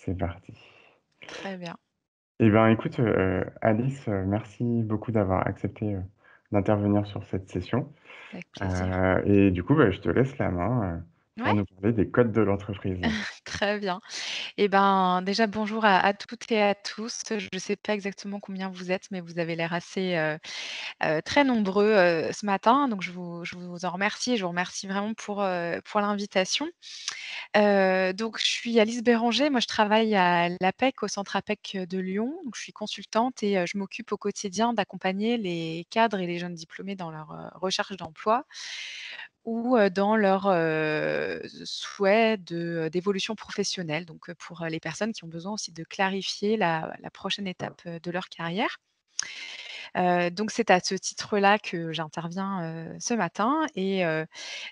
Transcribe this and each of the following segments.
C'est parti. Très bien, Eh ben, écoute, Alice, merci beaucoup d'avoir accepté, d'intervenir sur cette session, avec plaisir. et du coup, bah, je te laisse la main, Ouais, pour nous parler des codes de l'entreprise. très bien. Et ben, déjà bonjour à toutes et à tous. Je ne sais pas exactement combien vous êtes, mais vous avez l'air assez, très nombreux, ce matin, donc je vous en remercie et je vous remercie vraiment pour l'invitation. Donc je suis Alice Béranger, moi je travaille à l'APEC, au centre APEC de Lyon, donc je suis consultante et je m'occupe au quotidien d'accompagner les cadres et les jeunes diplômés dans leur, recherche d'emploi ou dans leur, souhait d'évolution professionnelle, donc pour, les personnes qui ont besoin aussi de clarifier la prochaine étape, de leur carrière. Donc c'est à ce titre-là que j'interviens, ce matin et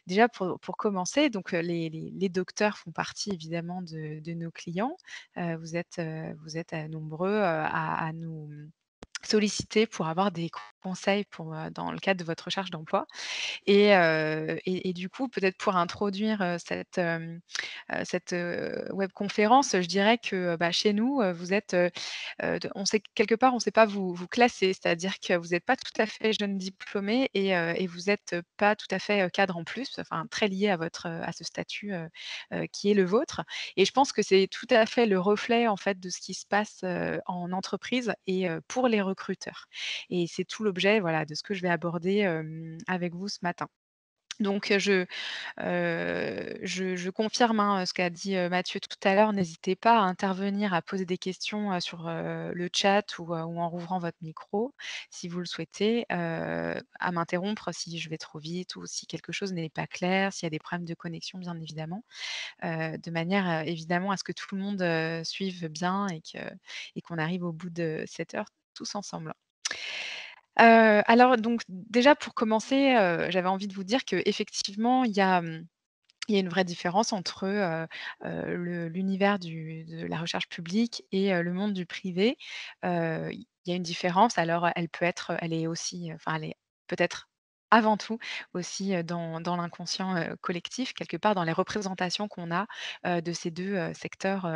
déjà pour commencer, donc les docteurs font partie évidemment de nos clients. Vous êtes, nombreux, à nous solliciter pour avoir des conseils pour, dans le cadre de votre recherche d'emploi. Et du coup, peut-être pour introduire, cette webconférence, je dirais que, bah, chez nous, vous êtes, on sait quelque part, on ne sait pas vous classer. C'est-à-dire que vous n'êtes pas tout à fait jeune diplômé et vous êtes pas tout à fait, cadre en plus, enfin très lié à votre, à ce statut, qui est le vôtre. Et je pense que c'est tout à fait le reflet, en fait, de ce qui se passe, en entreprise et pour les recruteurs. Et c'est tout l'objet, voilà, de ce que je vais aborder, avec vous ce matin. Donc, je confirme, hein, ce qu'a dit, Mathieu tout à l'heure. N'hésitez pas à intervenir, à poser des questions, sur, le chat ou en rouvrant votre micro, si vous le souhaitez, à m'interrompre si je vais trop vite ou si quelque chose n'est pas clair, s'il y a des problèmes de connexion, bien évidemment, de manière, évidemment à ce que tout le monde, suive bien et qu'on arrive au bout de cette heure tous ensemble. Alors donc déjà pour commencer, j'avais envie de vous dire qu'effectivement il y a une vraie différence entre, l'univers de la recherche publique et le monde du privé. Il y a une différence, alors elle est aussi, enfin elle est peut-être avant tout aussi, dans l'inconscient, collectif, quelque part dans les représentations qu'on a, de ces 2 secteurs,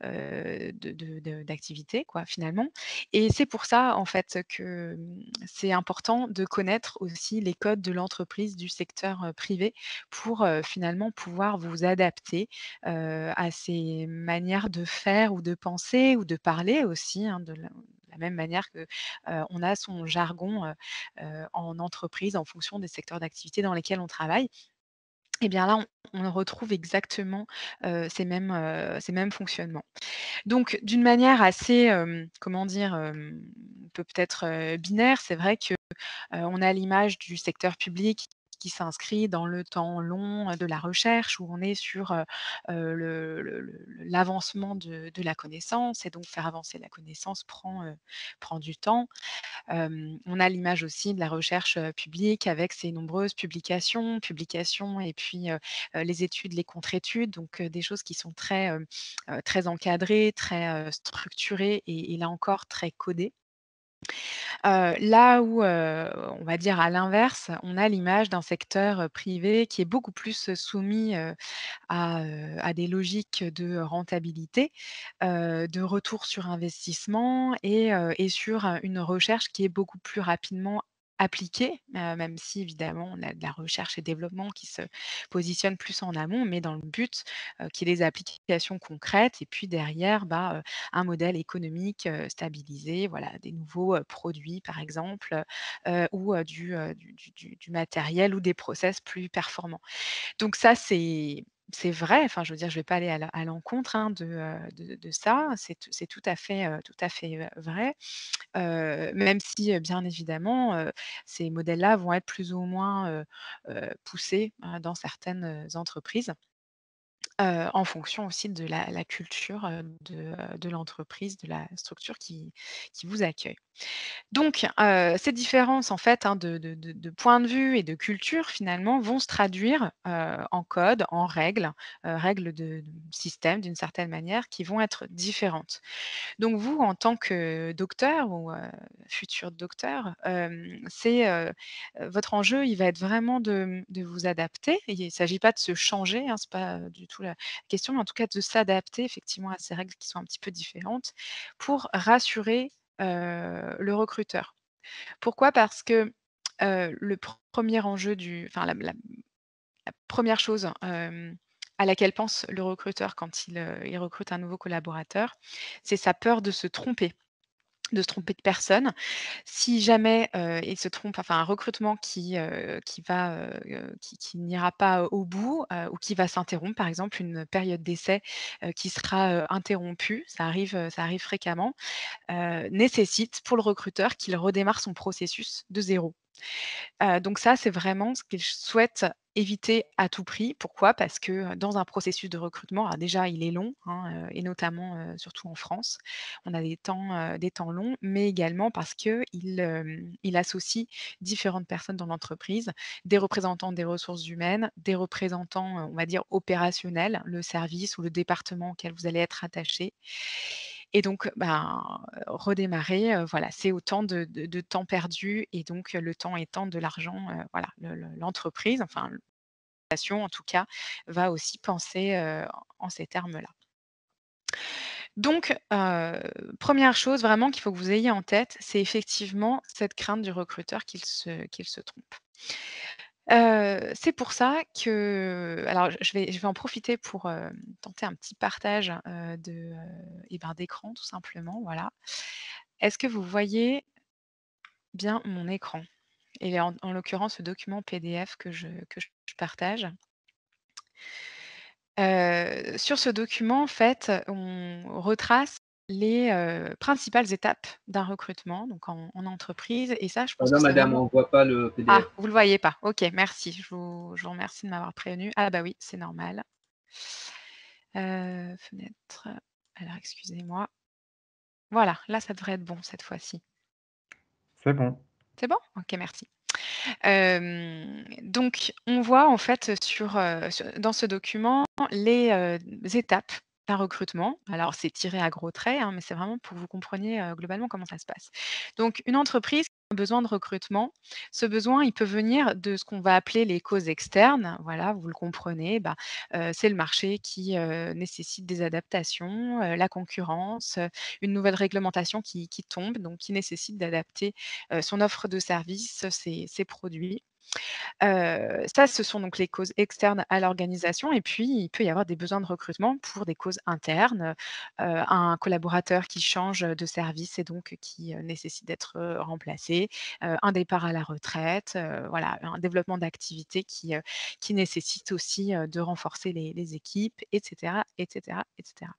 d'activité quoi, finalement. Et c'est pour ça, en fait, que, c'est important de connaître aussi les codes de l'entreprise, du secteur, privé pour, finalement pouvoir vous adapter, à ces manières de faire ou de penser ou de parler aussi, hein, de la même manière que, on a son jargon, en entreprise en fonction des secteurs d'activité dans lesquels on travaille. Et bien là, on retrouve exactement, ces mêmes fonctionnements. Donc d'une manière assez, comment dire? Peut-être, binaire, c'est vrai que, on a l'image du secteur public qui s'inscrit dans le temps long, de la recherche où on est sur, l'avancement de la connaissance et donc faire avancer la connaissance prend du temps. On a l'image aussi de la recherche, publique avec ses nombreuses publications et puis, les études, les contre-études, donc des choses qui sont très encadrées, très, structurées et là encore très codées. Là où, on va dire à l'inverse, on a l'image d'un secteur, privé qui est beaucoup plus, soumis, à des logiques de rentabilité, de retour sur investissement et sur, une recherche qui est beaucoup plus rapidement appliquée, même si évidemment on a de la recherche et développement qui se positionne plus en amont, mais dans le but, qu'il y ait des applications concrètes et puis derrière, bah, un modèle économique, stabilisé, voilà, des nouveaux, produits par exemple, ou du matériel ou des process plus performants. Donc ça, c'est vrai, enfin, je veux dire, je vais pas aller à l'encontre, hein, de ça. C'est tout à fait, vrai. Même si, bien évidemment, ces modèles-là vont être plus ou moins, poussés, dans certaines, entreprises. En fonction aussi de la culture, de l'entreprise, de la structure qui vous accueille. Donc, ces différences en fait, hein, de point de vue et de culture finalement vont se traduire, en code, en règles, règles de système d'une certaine manière qui vont être différentes. Donc vous, en tant que docteur ou futur docteur, votre enjeu, il va être vraiment de vous adapter. Il ne s'agit pas de se changer, hein, c'est pas, du tout question, mais en tout cas de s'adapter effectivement à ces règles qui sont un petit peu différentes pour rassurer, le recruteur. Pourquoi? Parce que, le premier enjeu du enfin la 1 chose, à laquelle pense le recruteur quand il recrute un nouveau collaborateur, c'est sa peur de se tromper de personne. Si jamais, il se trompe, enfin un recrutement qui va, qui n'ira pas au bout, ou qui va s'interrompre, par exemple une période d'essai, qui sera, interrompue, ça arrive fréquemment, nécessite pour le recruteur qu'il redémarre son processus de zéro. Donc ça, c'est vraiment ce que je souhaite éviter à tout prix. Pourquoi? Parce que, dans un processus de recrutement, alors déjà, il est long, hein, et notamment, surtout en France. On a des temps longs, mais également parce qu'il associe différentes personnes dans l'entreprise, des représentants des ressources humaines, des représentants, on va dire opérationnels, le service ou le département auquel vous allez être attaché et donc, ben, redémarrer, voilà, c'est autant de temps perdu et donc, le temps étant de l'argent, voilà, l'entreprise, enfin, l'organisation en tout cas, va aussi penser, en ces termes-là. Donc, 1 chose vraiment qu'il faut que vous ayez en tête, c'est effectivement cette crainte du recruteur qu'il se trompe. C'est pour ça que alors je vais en profiter pour, tenter un petit partage, d'écran tout simplement, voilà. Est-ce que vous voyez bien mon écran? Et en l'occurrence, ce document PDF que je partage. Sur ce document, en fait, on retrace les, principales étapes d'un recrutement, donc en entreprise et ça, je pense Non, que c'est madame, vraiment on voit pas le ah, PDF. vous le voyez pas. OK, merci. Je vous remercie de m'avoir prévenu. Ah bah oui, c'est normal. Fenêtre, alors excusez-moi. Voilà, là, ça devrait être bon cette fois-ci. C'est bon. C'est bon? OK, merci. Donc on voit en fait dans ce document les, étapes d'un recrutement. Alors c'est tiré à gros traits, hein, mais c'est vraiment pour que vous compreniez, globalement comment ça se passe. Donc une entreprise qui a besoin de recrutement, ce besoin, il peut venir de ce qu'on va appeler les causes externes. Voilà, vous le comprenez, bah, c'est le marché qui, nécessite des adaptations, la concurrence, une nouvelle réglementation qui tombe, donc qui nécessite d'adapter son offre de services, ses produits. Ça, ce sont donc les causes externes à l'organisation et puis il peut y avoir des besoins de recrutement pour des causes internes, un collaborateur qui change de service et donc qui, nécessite d'être, remplacé, un départ à la retraite, voilà, un développement d'activité qui nécessite aussi, de renforcer les équipes et cetera et cetera et cetera.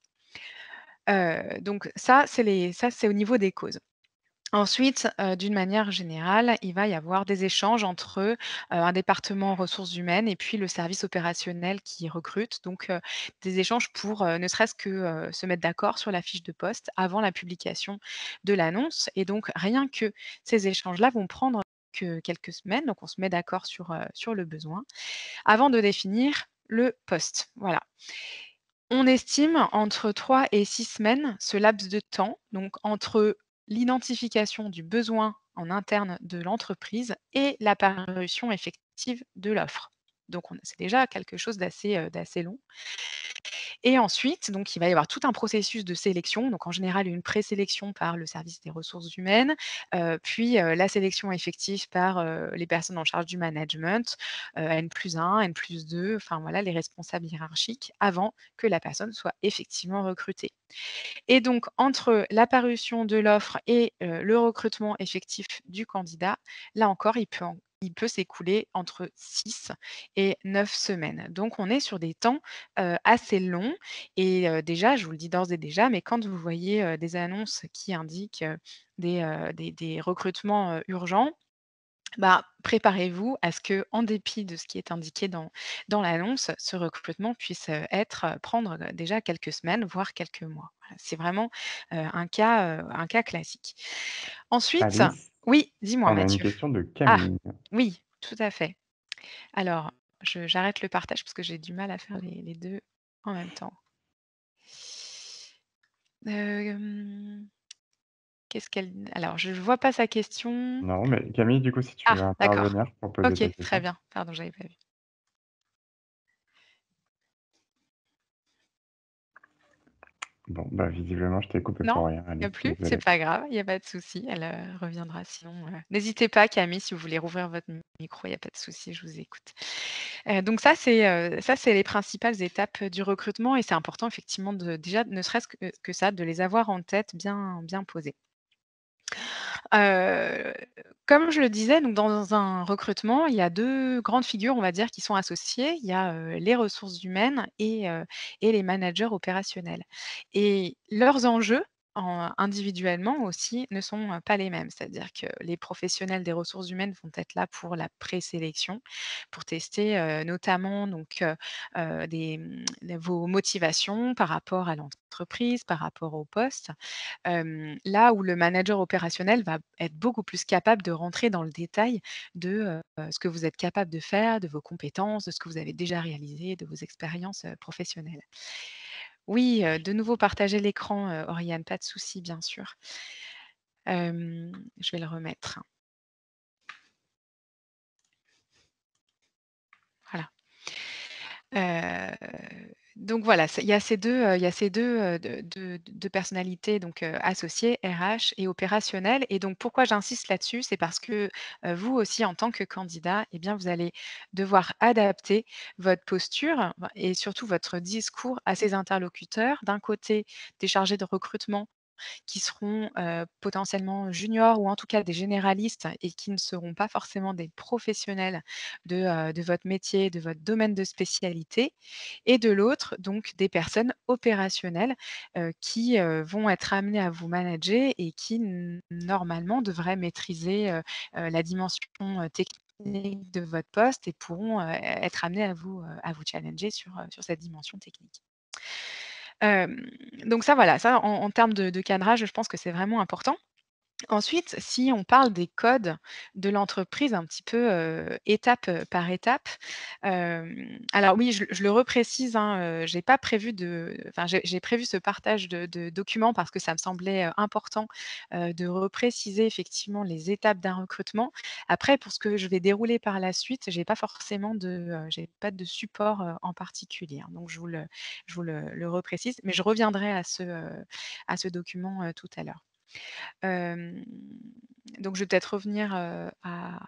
Donc ça, c'est au niveau des causes. Ensuite, d'une manière générale, il va y avoir des échanges entre, un département ressources humaines et puis le service opérationnel qui recrute. Donc, des échanges pour, ne serait-ce que, se mettre d'accord sur la fiche de poste avant la publication de l'annonce et donc rien que ces échanges-là vont prendre que quelques semaines. Donc on se met d'accord sur le besoin avant de définir le poste. Voilà. On estime entre 3 et 6 semaines ce laps de temps, donc entre l'identification du besoin en interne de l'entreprise et la parution effective de l'offre. Donc c'est déjà quelque chose d'assez long. Et ensuite, donc il va y avoir tout un processus de sélection, donc en général une présélection par le service des ressources humaines, puis, la sélection effective par, les personnes en charge du management, N+1, N+2, enfin voilà les responsables hiérarchiques avant que la personne soit effectivement recrutée. Et donc entre la parution de l'offre et le recrutement effectif du candidat, là encore, il peut s'écouler entre 6 et 9 semaines. Donc on est sur des temps, assez longs et déjà, je vous le dis d'ores et déjà, mais quand vous voyez, des annonces qui indiquent, des recrutements, urgents, bah, préparez-vous à ce que, en dépit de ce qui est indiqué dans l'annonce, ce recrutement puisse, prendre, déjà quelques semaines, voire quelques mois. Voilà, c'est vraiment, un cas classique. Ensuite Alice, oui, dis-moi on a une Mathieu? question de Ah! Camille. Oui, tout à fait. Alors, j'arrête le partage parce que j'ai du mal à faire les 2 en même temps. Hem, qu'est-ce qu'elle alors je ne vois pas sa question. Non, mais Camille, du coup, si tu Ah, veux d'accord. intervenir pour poser OK, ta très question. bien. Pardon, j'avais pas vu. Bon, bah, visiblement, je t'ai coupé Non? pour rien, Il y a Alice, plus? C'est désolé. pas grave, il y a pas de souci, elle, reviendra sinon, n'hésitez pas Camille si vous voulez rouvrir votre micro, il y a pas de souci, je vous écoute. Donc ça c'est les principales étapes, du recrutement et c'est important effectivement de déjà ne serait-ce que ça, de les avoir en tête bien posées. Heu, Comme je le disais, donc dans un recrutement, il y a 2 grandes figures, on va dire, qui sont associées. Il y a, les ressources humaines et les managers opérationnels et leurs enjeux individuellement aussi ne sont, pas les mêmes. C'est-à-dire que les professionnels des ressources humaines vont être là pour la présélection, pour tester, notamment donc, vos motivations par rapport à l'entreprise, par rapport au poste. Là où le manager opérationnel va être beaucoup plus capable de rentrer dans le détail de, ce que vous êtes capable de faire, de vos compétences, de ce que vous avez déjà réalisé, de vos expériences, professionnelles. Oui, de nouveau partager l'écran, Oriane, pas de souci, bien sûr. Je vais le remettre. Voilà. Heu, donc voilà, il y a ces 2, il y a ces 2 2 personnalités donc associées, RH et opérationnelles et donc pourquoi j'insiste là-dessus? C'est parce que, vous aussi en tant que candidat et bien vous allez devoir adapter votre posture et surtout votre discours à ces interlocuteurs. D'un côté, des chargés de recrutement qui seront, potentiellement juniors ou en tout cas des généralistes et qui ne seront pas forcément des professionnels de votre métier, de votre domaine de spécialité et de l'autre, donc des personnes opérationnelles, qui, vont être amenées à vous manager et qui normalement devraient maîtriser, la dimension, technique de votre poste et pourront, être amenées à vous challenger sur cette dimension technique. Hem, donc ça voilà, ça en termes de cadrage, je pense que c'est vraiment important. Ensuite, si on parle des codes de l'entreprise un petit peu, étape, par étape, alors oui, je le reprécise, hein, j'ai pas prévu enfin, j'ai prévu ce partage de documents parce que ça me semblait, important, de repréciser effectivement les étapes d'un recrutement. Après pour ce que je vais dérouler par la suite, j'ai pas de support, en particulier, hein, donc je vous le reprécise, mais je reviendrai à ce document, tout à l'heure. Hem, donc je vais peut-être revenir, à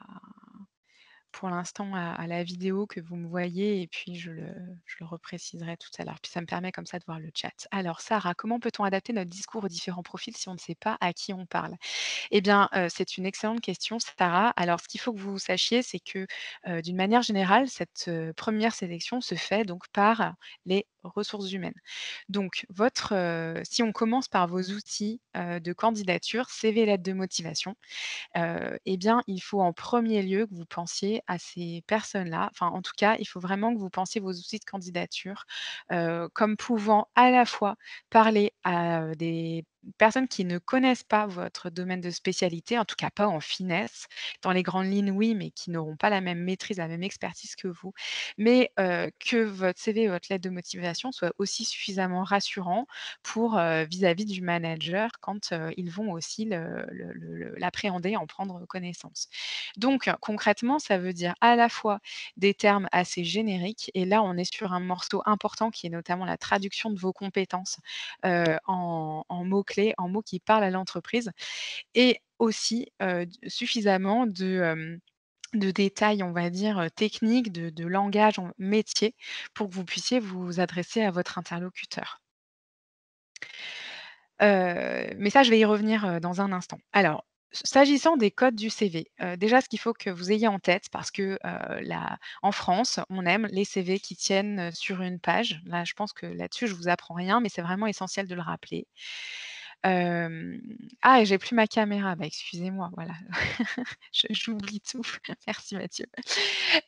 pour l'instant à la vidéo que vous me voyez et puis je le repréciserai tout à l'heure. Puis ça me permet comme ça de voir le chat. Alors Sarah, comment peut-on adapter notre discours aux différents profils si on ne sait pas à qui on parle? Eh bien, c'est une excellente question, Sarah. Alors, ce qu'il faut que vous sachiez, c'est que, d'une manière générale, cette, 1re sélection se fait donc par les ressources humaines. Donc si on commence par vos outils, de candidature, CV, lettre de motivation, et bien, il faut en premier lieu que vous pensiez à ces personnes-là. Enfin, en tout cas, il faut vraiment que vous pensiez vos outils de candidature, comme pouvant à la fois parler à, des personnes qui ne connaissent pas votre domaine de spécialité, en tout cas pas en finesse. Dans les grandes lignes, oui, mais qui n'auront pas la même maîtrise, la même expertise que vous. Mais, que votre CV, votre lettre de motivation soit aussi suffisamment rassurant pour, vis-à-vis du manager quand, ils vont aussi l'appréhender, en prendre connaissance. Donc concrètement, ça veut dire à la fois des termes assez génériques et là, on est sur un morceau important qui est notamment la traduction de vos compétences, en mots-clés, en mots qui parlent à l'entreprise et aussi, suffisamment de détails, on va dire, techniques, de langage en métier pour que vous puissiez vous adresser à votre interlocuteur. Mais ça, je vais y revenir, dans un instant. Alors, s'agissant des codes du CV, déjà ce qu'il faut que vous ayez en tête parce que, en France, on aime les CV qui tiennent, sur une page. Là, je pense que là-dessus, je vous apprends rien, mais c'est vraiment essentiel de le rappeler. Hem, ah et j'ai plus ma caméra, bah, excusez-moi, voilà. J'oublie tout. Merci Mathieu.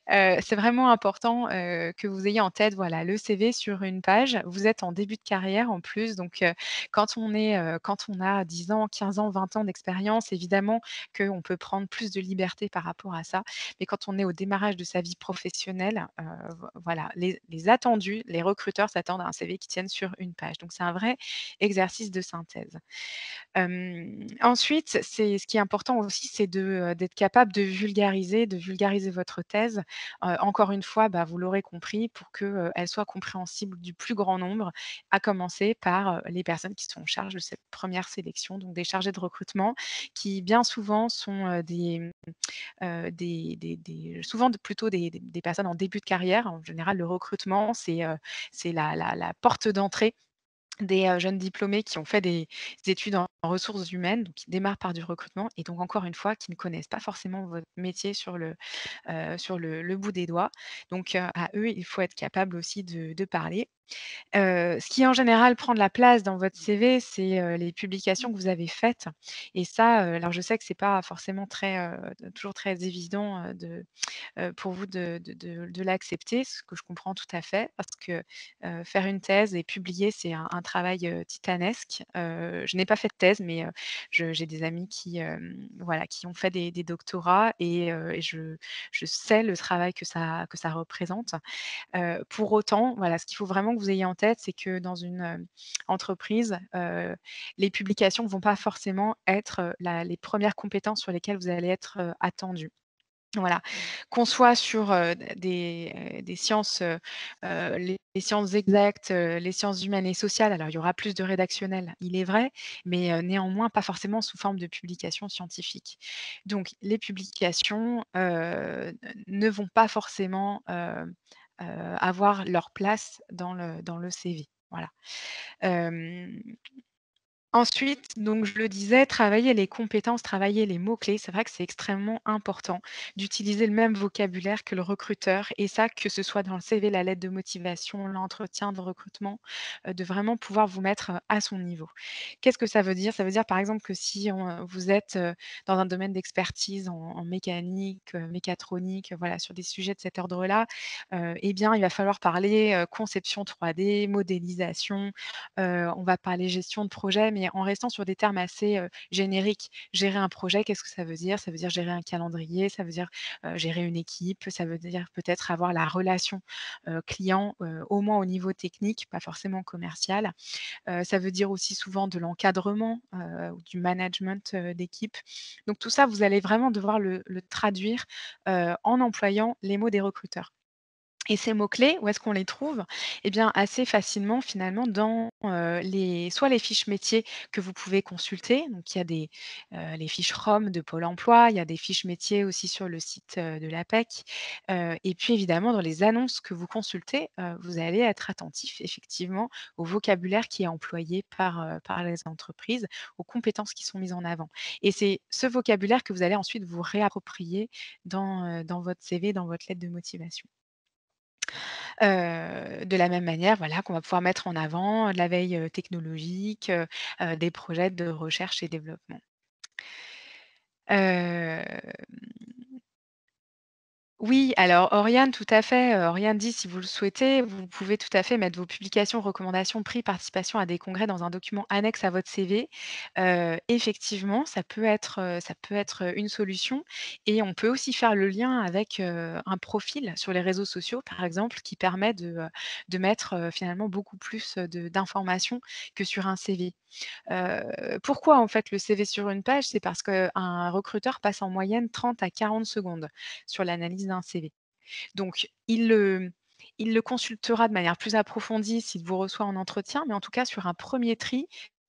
C'est vraiment important, que vous ayez en tête, voilà, le CV sur une page. Vous êtes en début de carrière en plus, donc quand on a 10 ans, 15 ans, 20 ans d'expérience, évidemment qu'on peut prendre plus de liberté par rapport à ça. Mais quand on est au démarrage de sa vie professionnelle, voilà, les attendus, les recruteurs s'attendent à un CV qui tienne sur une page. Donc c'est un vrai exercice de synthèse. Ensuite, c'est ce qui est important aussi, c'est d'être capable de vulgariser votre thèse. Encore une fois, bah, vous l'aurez compris, pour que, elle soit compréhensible du plus grand nombre, à commencer par, les personnes qui sont en charge de cette première sélection, donc des chargés de recrutement qui bien souvent sont, des souvent plutôt des personnes en début de carrière. En général, le recrutement, c'est la porte d'entrée des, jeunes diplômés qui ont fait des études en ressources humaines, donc qui démarrent par du recrutement et donc encore une fois, qui ne connaissent pas forcément votre métier sur le bout des doigts. Donc, à eux, il faut être capable aussi de parler. Ce qui en général prend de la place dans votre CV, c'est, les publications que vous avez faites et ça, alors je sais que c'est pas forcément toujours très évident, pour vous de l'accepter, ce que je comprends tout à fait parce que, faire une thèse et publier, c'est un travail, titanesque. Je n'ai pas fait de thèse, mais, j'ai des amis qui, voilà, qui ont fait des doctorats et je sais le travail que ça représente. Pour autant, voilà, ce qu'il faut vraiment que vous ayez en tête, c'est que dans une, entreprise, les publications ne vont pas forcément être, la les premières compétences sur lesquelles vous allez être, attendu. Voilà, qu'on soit sur, des sciences, les sciences exactes, les sciences humaines et sociales, alors il y aura plus de rédactionnel, il est vrai, mais néanmoins pas forcément sous forme de publications scientifiques. Donc les publications, ne vont pas forcément, avoir leur place dans le CV. Voilà. Hem Ensuite, donc je le disais, travailler les compétences, travailler les mots-clés, c'est vrai que c'est extrêmement important d'utiliser le même vocabulaire que le recruteur et ça, que ce soit dans le CV, la lettre de motivation, l'entretien de recrutement, de vraiment pouvoir vous mettre, à son niveau. Qu'est-ce que ça veut dire? Ça veut dire, par exemple, que si vous êtes, dans un domaine d'expertise en mécanique, mécatronique, voilà, sur des sujets de cet ordre-là, et bien, il va falloir parler, conception 3D, modélisation, on va parler gestion de projet, mais en restant sur des termes assez, génériques. Gérer un projet, qu'est-ce que ça veut dire? Ça veut dire gérer un calendrier, ça veut dire, gérer une équipe, ça veut dire peut-être avoir la relation, client, au moins au niveau technique, pas forcément commercial. Ça veut dire aussi souvent de l'encadrement, ou du management, d'équipe. Donc tout ça, vous allez vraiment devoir le traduire, en employant les mots des recruteurs. Et ces mots-clés, où est-ce qu'on les trouve? Eh bien, assez facilement finalement dans, les fiches métiers que vous pouvez consulter. Donc il y a les fiches ROM de Pôle emploi, il y a des fiches métiers aussi sur le site, de l'APEC. Et puis évidemment dans les annonces que vous consultez, vous allez être attentif effectivement au vocabulaire qui est employé par les entreprises, aux compétences qui sont mises en avant. Et c'est ce vocabulaire que vous allez ensuite vous réapproprier dans votre CV, dans votre lettre de motivation. De la même manière, voilà, qu'on va pouvoir mettre en avant de la veille, technologique, des projets de recherche et développement. Heu Oui, alors Oriane, tout à fait, Oriane dit: «Si vous le souhaitez, vous pouvez tout à fait mettre vos publications, recommandations, prix, participation à des congrès dans un document annexe à votre CV». Effectivement, ça peut être, une solution et on peut aussi faire le lien avec, un profil sur les réseaux sociaux, par exemple, qui permet de mettre, finalement beaucoup plus, d'informations que sur un CV. Pourquoi en fait le CV sur une page? C'est parce qu'un recruteur passe en moyenne 30 à 40 secondes sur l'analyse d'un CV. Donc il le consultera de manière plus approfondie s'il vous reçoit en entretien, mais en tout cas sur un premier tri,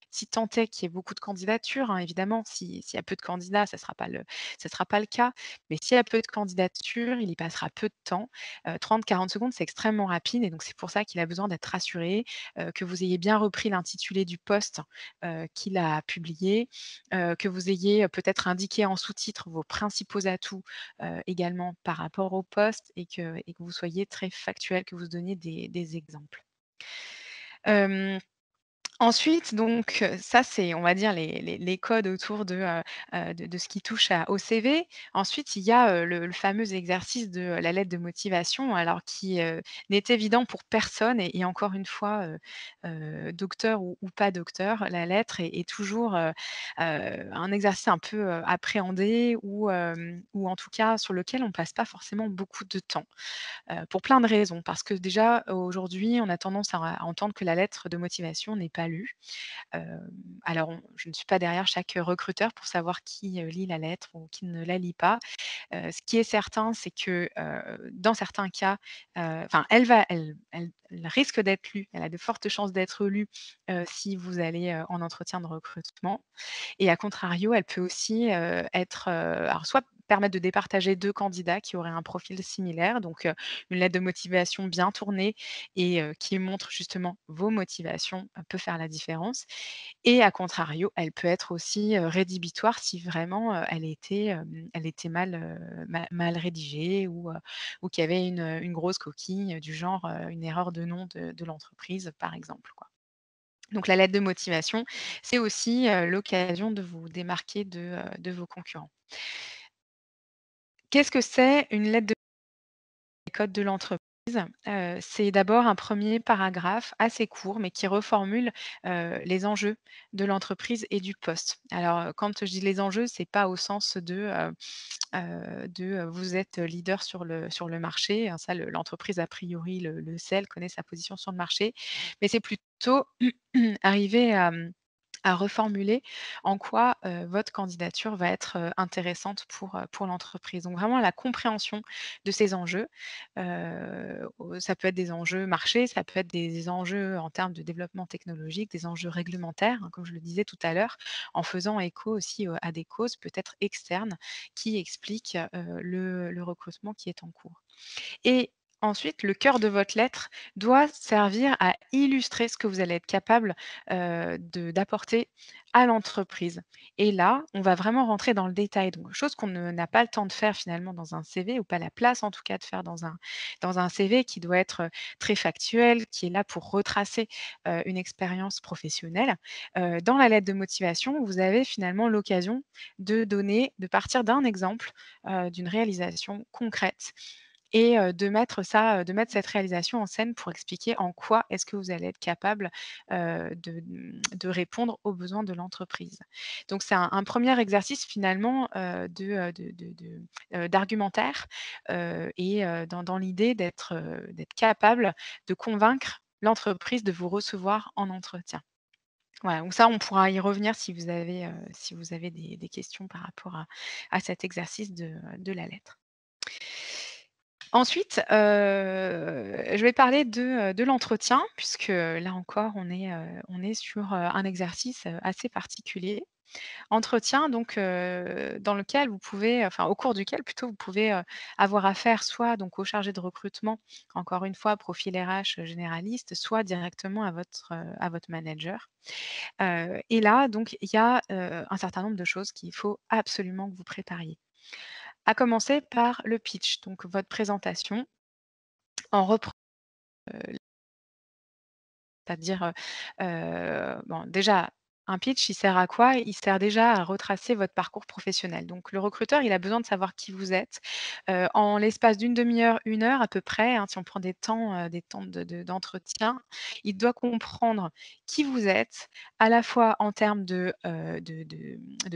si tant est qu'il y ait beaucoup de candidatures, hein, évidemment, s'il y a peu de candidats, ça sera pas le cas, mais s'il y a peu de candidatures, il y passera peu de temps. 30-40 secondes, c'est extrêmement rapide et donc c'est pour ça qu'il a besoin d'être rassuré, que vous ayez bien repris l'intitulé du poste, qu'il a publié, que vous ayez, peut-être indiqué en sous-titre vos principaux atouts, également par rapport au poste et que vous soyez très factuel, que vous donniez des exemples. Hem Ensuite donc, ça c'est on va dire les codes autour de ce qui touche au CV. Ensuite il y a, le fameux exercice de la lettre de motivation alors qui, n'est évident pour personne et encore une fois, docteur ou pas docteur, la lettre est toujours, un exercice un peu, appréhendé ou en tout cas sur lequel on passe pas forcément beaucoup de temps. Pour plein de raisons. Parce que déjà, aujourd'hui, on a tendance à entendre que la lettre de motivation n'est pas pas lu. Alors je ne suis pas derrière chaque recruteur pour savoir qui, lit la lettre ou qui ne la lit pas. Ce qui est certain, c'est que, dans certains cas, enfin, elle risque d'être lue, elle a de fortes chances d'être lue, si vous allez, en entretien de recrutement. Et à contrario, elle peut aussi, être, alors soit permettre de départager 2 candidats qui auraient un profil similaire, donc une lettre de motivation bien tournée et qui montre justement vos motivations, peut faire la différence. Et à contrario, elle peut être aussi, rédhibitoire si vraiment, elle était mal rédigée ou qu'il y avait une grosse coquille, du genre, une erreur de nom de l'entreprise, par exemple, quoi. Donc la lettre de motivation, c'est aussi, l'occasion de vous démarquer de vos concurrents. Qu'est-ce que c'est une lettre de code de l'entreprise? C'est d'abord un premier paragraphe assez court, mais qui reformule, les enjeux de l'entreprise et du poste. Alors, quand je dis les enjeux, c'est pas au sens vous êtes leader sur le marché, hein, ça l'entreprise a priori le sait, elle connaît sa position sur le marché, mais c'est plutôt arriver à reformuler en quoi, votre candidature va être, intéressante pour l'entreprise. Donc vraiment la compréhension de ces enjeux, ça peut être des enjeux marché, ça peut être des enjeux en termes de développement technologique, des enjeux réglementaires, hein, comme je le disais tout à l'heure, en faisant écho aussi, à des causes peut-être externes qui expliquent, le recrutement qui est en cours. Et ensuite, le cœur de votre lettre doit servir à illustrer ce que vous allez être capable, d'apporter à l'entreprise. Et là, on va vraiment rentrer dans le détail, donc chose qu'on ne n'a pas le temps de faire finalement dans un CV ou pas la place en tout cas de faire dans un CV qui doit être, très factuel, qui est là pour retracer, une expérience professionnelle. Dans la lettre de motivation, vous avez finalement l'occasion de partir d'un exemple, d'une réalisation concrète et de mettre cette réalisation en scène pour expliquer en quoi est-ce que vous allez être capable, de répondre aux besoins de l'entreprise. Donc c'est un 1 exercice finalement, d'argumentaire, et dans l'idée d'être capable de convaincre l'entreprise de vous recevoir en entretien. Voilà, donc ça, on pourra y revenir si vous avez des questions par rapport à cet exercice de la lettre. Ensuite, je vais parler de l'entretien puisque, là encore on est sur, un exercice, assez particulier. Entretien donc, dans lequel vous pouvez enfin au cours duquel plutôt vous pouvez, avoir affaire soit donc au chargé de recrutement, encore une fois profil RH généraliste, soit directement à votre manager. Et là donc il y a, un certain nombre de choses qu'il faut absolument que vous prépariez. À commencer par le pitch, donc votre présentation en reprenant, c'est-à-dire, bon déjà, un pitch, il sert à quoi? Il sert déjà à retracer votre parcours professionnel. Donc le recruteur, il a besoin de savoir qui vous êtes. En l'espace d'une demi heure, 1 heure à peu près, hein, si on prend des temps d'entretien, il doit comprendre qui vous êtes, à la fois en termes de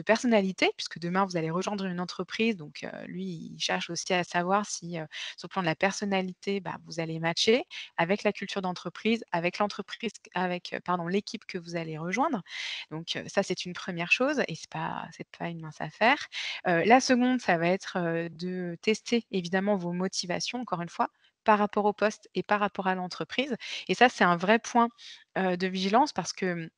personnalité, puisque demain vous allez rejoindre une entreprise, donc lui, il cherche aussi à savoir si, sur le plan de la personnalité, bah, vous allez matcher avec la culture d'entreprise, avec l'entreprise avec, pardon, l'équipe que vous allez rejoindre. Donc, ça, c'est une première chose et c'est pas une mince affaire. La seconde, ça va être, de tester évidemment vos motivations, encore une fois, par rapport au poste et par rapport à l'entreprise et ça, c'est un vrai point, de vigilance parce que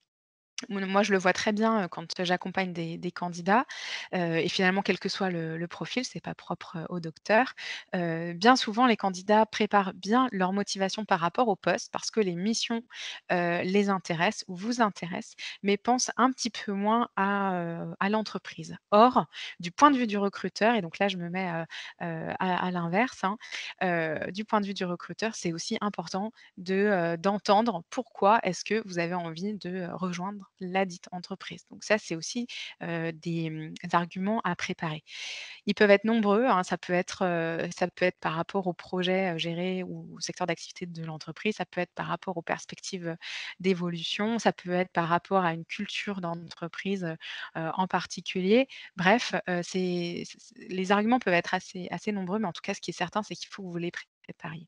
moi, je le vois très bien, quand j'accompagne des candidats, et finalement, quel que soit le profil, c'est pas propre, au docteur. Bien souvent, les candidats préparent bien leur motivation par rapport au poste parce que les missions, les intéressent ou vous intéressent, mais pensent un petit peu moins à l'entreprise. Or, du point de vue du recruteur et donc là, je me mets, à l'inverse, hein, du point de vue du recruteur, c'est aussi important d'entendre pourquoi est-ce que vous avez envie de, rejoindre ladite entreprise. Donc ça, c'est aussi, des arguments à préparer. Ils peuvent être nombreux, hein, ça peut être par rapport au projet, géré ou au secteur d'activité de l'entreprise, ça peut être par rapport aux perspectives, d'évolution, ça peut être par rapport à une culture d'entreprise, en particulier. Bref, les arguments peuvent être assez nombreux, mais en tout cas, ce qui est certain, c'est qu'il faut que vous les prépariez.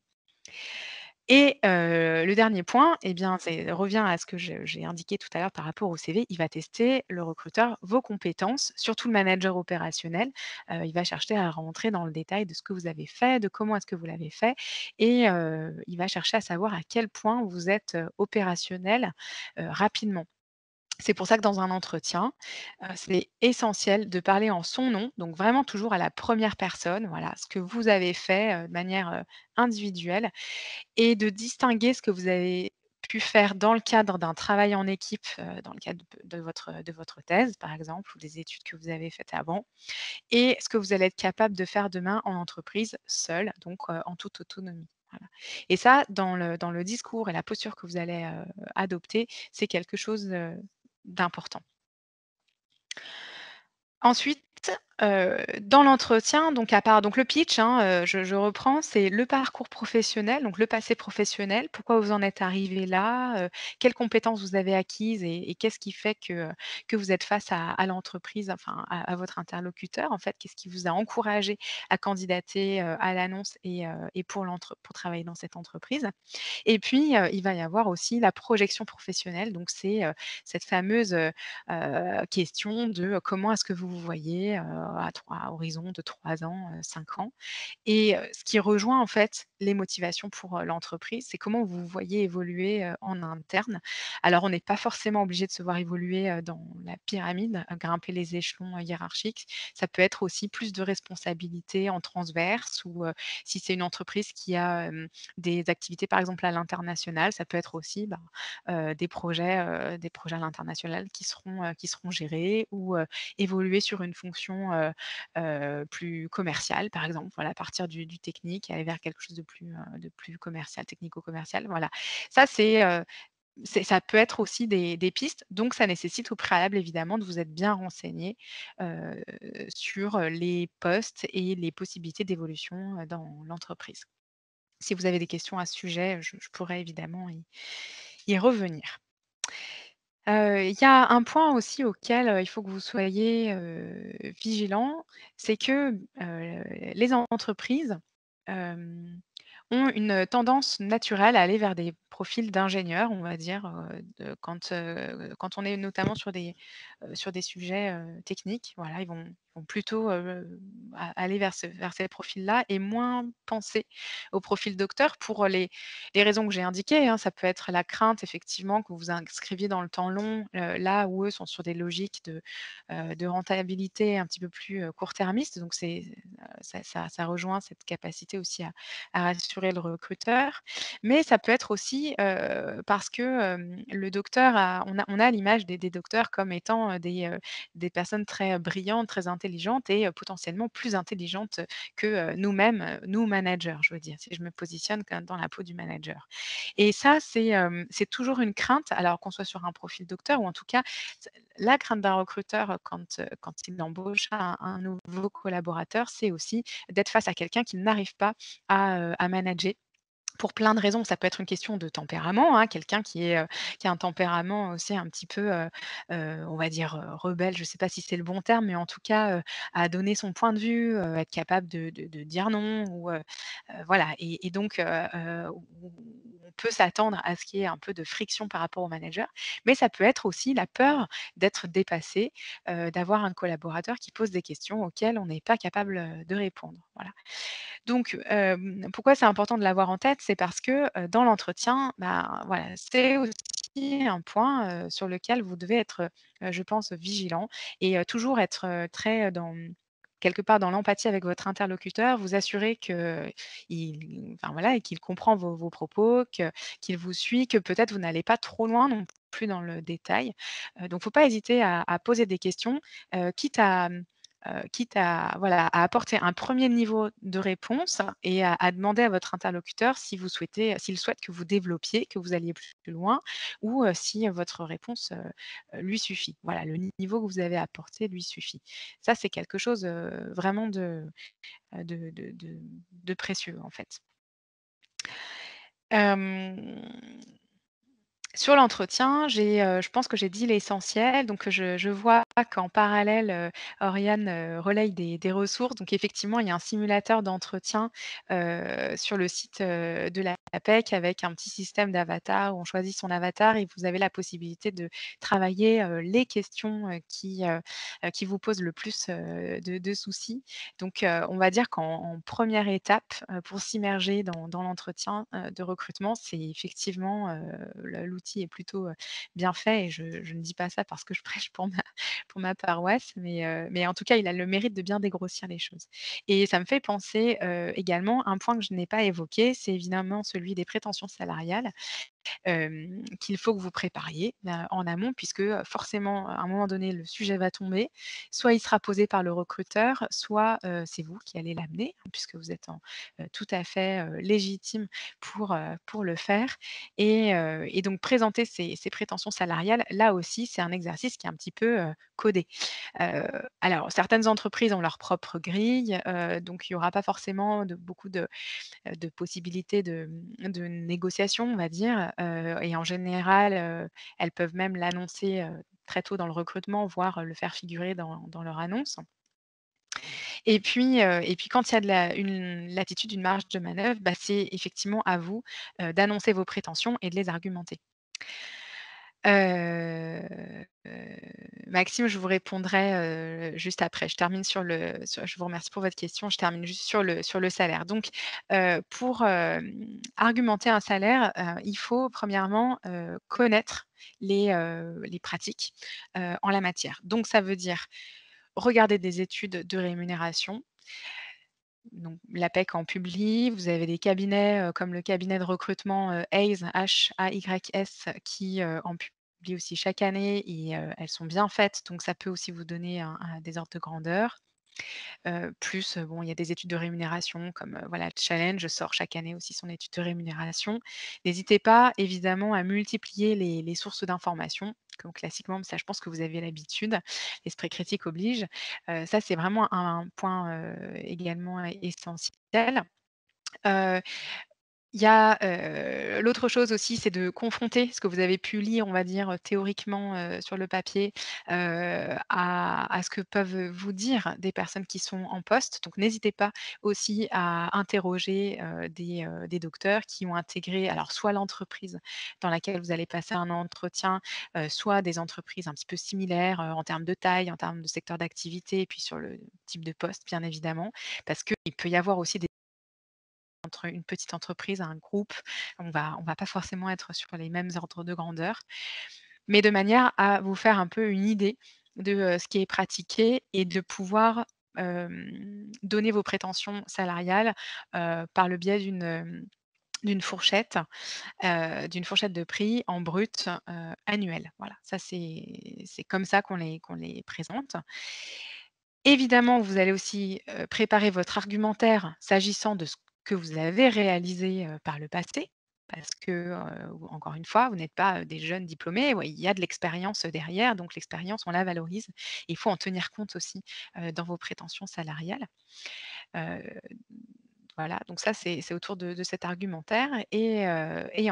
Et le dernier point, eh bien, c'est revient à ce que j'ai indiqué tout à l'heure par rapport au CV. Il va tester, le recruteur, vos compétences, surtout le manager opérationnel. Il va chercher à rentrer dans le détail de ce que vous avez fait, de comment est-ce que vous l'avez fait et il va chercher à savoir à quel point vous êtes, opérationnel, rapidement. C'est pour ça que dans un entretien, c'est essentiel de parler en son nom, donc vraiment toujours à la première personne, voilà, ce que vous avez fait, de manière, individuelle et de distinguer ce que vous avez pu faire dans le cadre d'un travail en équipe, dans le cadre de votre thèse, par exemple, ou des études que vous avez faites avant et ce que vous allez être capable de faire demain en entreprise, seul, donc en toute autonomie. Voilà et ça, dans le discours et la posture que vous allez, adopter, c'est quelque chose, d'important. Ensuite, dans l'entretien, donc à part donc le pitch, hein, je reprends, c'est le parcours professionnel, donc le passé professionnel. Pourquoi vous en êtes arrivé là? Quelles compétences vous avez acquises et qu'est-ce qui fait que vous êtes face à l'entreprise, enfin à votre interlocuteur, en fait? Qu'est-ce qui vous a encouragé à candidater, à l'annonce et pour travailler dans cette entreprise? Et puis, il va y avoir aussi la projection professionnelle, donc c'est, cette fameuse, question de, comment est-ce que vous vous voyez, à horizon de 3 ans, 5 ans? Et ce qui rejoint en fait les motivations pour, l'entreprise, c'est comment vous vous voyez évoluer, en interne. Alors on n'est pas forcément obligé de se voir évoluer, dans la pyramide, grimper les échelons, hiérarchiques. Ça peut être aussi plus de responsabilités en transverse ou, si c'est une entreprise qui a, des activités par exemple à l'international, ça peut être aussi, ben, des projets à l'international qui seront gérés ou, évoluer sur une fonction, plus commercial, par exemple, voilà, partir du technique et aller vers quelque chose de plus commercial, technico-commercial, voilà. Ça, ça peut être aussi des pistes, donc ça nécessite au préalable évidemment de vous être bien renseigné, heu, sur, les postes et les possibilités d'évolution, dans l'entreprise. Si vous avez des questions à ce sujet, je pourrais évidemment y revenir. Il y a un point aussi auquel, il faut que vous soyez, vigilants, c'est que, les entreprises, hem, ont une tendance naturelle à aller vers des profils d'ingénieurs, on va dire, quand on est notamment sur des sujets, techniques. Voilà, ils vont plutôt, aller vers ces profils-là et moins penser au profil docteur pour les raisons que j'ai indiquées, hein. Ça peut être la crainte effectivement que vous vous inscriviez dans le temps long, là où eux sont sur des logiques de rentabilité un petit peu plus, court-termistes. Donc ça rejoint cette capacité aussi à rassurer le recruteur. Mais ça peut être aussi, parce que, le docteur on a l'image des docteurs comme étant, des personnes très brillantes, très intelligentes et potentiellement plus intelligentes que, nous-mêmes, nous managers, je veux dire, si je me positionne comme dans la peau du manager. Et ça, c'est toujours une crainte, alors qu'on soit sur un profil docteur ou en tout cas, la crainte d'un recruteur, quand il embauche un nouveau collaborateur, c'est aussi d'être face à quelqu'un qui n'arrive pas à manager pour plein de raisons. Ça peut être une question de tempérament, hein, quelqu'un qui a un tempérament aussi un petit peu, on va dire, rebelle, je ne sais pas si c'est le bon terme, mais en tout cas, à donner son point de vue, être capable de dire non ou, voilà et donc où on peut s'attendre à ce qu'il y ait un peu de friction par rapport au manager. Mais ça peut être aussi la peur d'être dépassé, d'avoir un collaborateur qui pose des questions auxquelles on n'est pas capable, de répondre. Voilà. Donc, pourquoi c'est important de l'avoir en tête? C'est parce que, dans l'entretien, bah, voilà, c'est aussi un point, sur lequel vous devez être, je pense, vigilant et toujours être, très, quelque part dans l'empathie avec votre interlocuteur, vous assurer qu'il enfin voilà et qu'il comprend vos propos, qu'il vous suit, que peut-être vous n'allez pas trop loin non plus dans le détail. Donc faut pas hésiter à poser des questions, quitte à voilà, à apporter un premier niveau de réponse et à demander à votre interlocuteur si vous souhaitez s'il souhaite que vous développiez, que vous alliez plus loin ou si votre réponse, lui suffit. Voilà, le niveau que vous avez apporté lui suffit. Ça, c'est quelque chose, vraiment de précieux, en fait. Hem Sur l'entretien, je pense que j'ai dit l'essentiel. Donc, je vois qu'en parallèle, Oriane, relaye des ressources. Donc effectivement, il y a un simulateur d'entretien, sur le site, de l'APEC avec un petit système d'avatar où on choisit son avatar et vous avez la possibilité de travailler, les questions, qui vous posent le plus, de soucis. Donc, on va dire qu'en 1re étape, pour s'immerger dans l'entretien, de recrutement, c'est effectivement, l'outil est plutôt, bien fait et je ne dis pas ça parce que je prêche pour ma paroisse, mais en tout cas, il a le mérite de bien dégrossir les choses et ça me fait penser, également, un point que je n'ai pas évoqué, c'est évidemment celui des prétentions salariales. Qu'il faut que vous prépariez, en amont puisque, forcément, à un moment donné, le sujet va tomber. Soit il sera posé par le recruteur, soit, c'est vous qui allez l'amener, hein, puisque vous êtes tout à fait, légitime pour le faire et donc présenter ses prétentions salariales, là aussi, c'est un exercice qui est un petit peu, codé. Heu, alors certaines entreprises ont leur propre grille, donc il y aura pas forcément beaucoup de possibilités de négociation, on va dire, et en général, elles peuvent même l'annoncer, très tôt dans le recrutement, voire, le faire figurer dans leur annonce et puis quand il y a une latitude, une marge de manœuvre, bah, c'est effectivement à vous, d'annoncer vos prétentions et de les argumenter. Maxime, je vous répondrai, juste après. Je vous remercie pour votre question. Je termine juste sur le salaire. Donc, pour, argumenter un salaire, il faut premièrement, connaître les pratiques, en la matière. Donc ça veut dire regarder des études de rémunération. Donc l'APEC en publie, vous avez des cabinets, comme le cabinet de recrutement, Hays, Hays, qui, en publient aussi chaque année et elles sont bien faites, donc ça peut aussi vous donner des ordres de grandeur. Plus, bon, il y a des études de rémunération comme, voilà, Challenge sort chaque année aussi son étude de rémunération. N'hésitez pas évidemment à multiplier les sources d'informations, comme classiquement, mais ça je pense que vous avez l'habitude, l'esprit critique oblige. Ça c'est vraiment un point, également essentiel. Heu il y a, l'autre chose aussi, c'est de confronter ce que vous avez pu lire, on va dire, théoriquement, sur le papier, à ce que peuvent vous dire des personnes qui sont en poste. Donc n'hésitez pas aussi à interroger, des docteurs qui ont intégré alors soit l'entreprise dans laquelle vous allez passer un entretien, soit des entreprises un petit peu similaires, en termes de taille, en termes de secteur d'activité et puis sur le type de poste, bien évidemment. Parce qu'il peut y avoir aussi des entre une petite entreprise, un groupe, on va pas forcément être sur les mêmes ordres de grandeur, mais de manière à vous faire un peu une idée de, ce qui est pratiqué et de pouvoir, donner vos prétentions salariales, par le biais d'une fourchette, d'une fourchette de prix en brut, annuel. Voilà, ça c'est comme ça qu'on les présente. Évidemment, vous allez aussi, préparer votre argumentaire s'agissant de ce que vous avez réalisé, par le passé. Parce que, encore une fois, vous n'êtes pas, des jeunes diplômés, ouais, il y a de l'expérience, derrière, donc l'expérience, on la valorise. Il faut en tenir compte aussi, dans vos prétentions salariales. Heu, voilà, donc ça, c'est autour de cet argumentaire et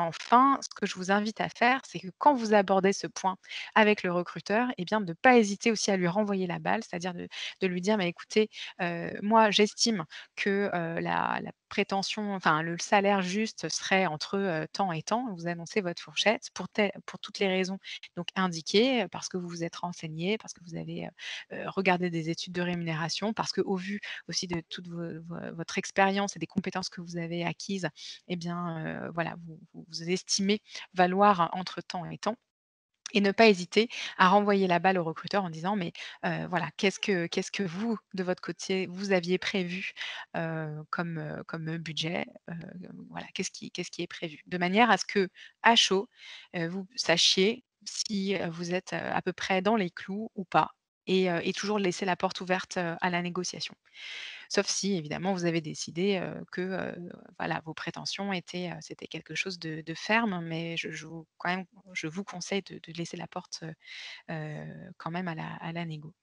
enfin, ce que je vous invite à faire, c'est que quand vous abordez ce point avec le recruteur et bien, de ne pas hésiter aussi à lui renvoyer la balle, c'est-à-dire de lui dire: «Mais écoutez, moi, j'estime que, la prétention enfin, le salaire juste serait entre, tant et tant». Vous annoncez votre fourchette pour toutes les raisons donc indiquées, parce que vous vous êtes renseigné, parce que vous avez, regardé des études de rémunération, parce qu'au vu aussi de toute votre expérience et des compétences que vous avez acquises, eh bien, voilà, vous estimez valoir entre temps et temps et ne pas hésiter à renvoyer la balle au recruteur en disant: «Mais, voilà, qu'est-ce que vous, de votre côté, vous aviez prévu, comme budget?» Voilà, qu'est-ce qui est prévu? De manière à ce que à chaud, vous sachiez si, vous êtes, à peu près dans les clous ou pas et toujours laisser la porte ouverte, à la négociation. Sauf si évidemment vous avez décidé, que, voilà, vos prétentions étaient, c'était quelque chose de ferme, mais je vous conseille de laisser la porte, quand même à la négo.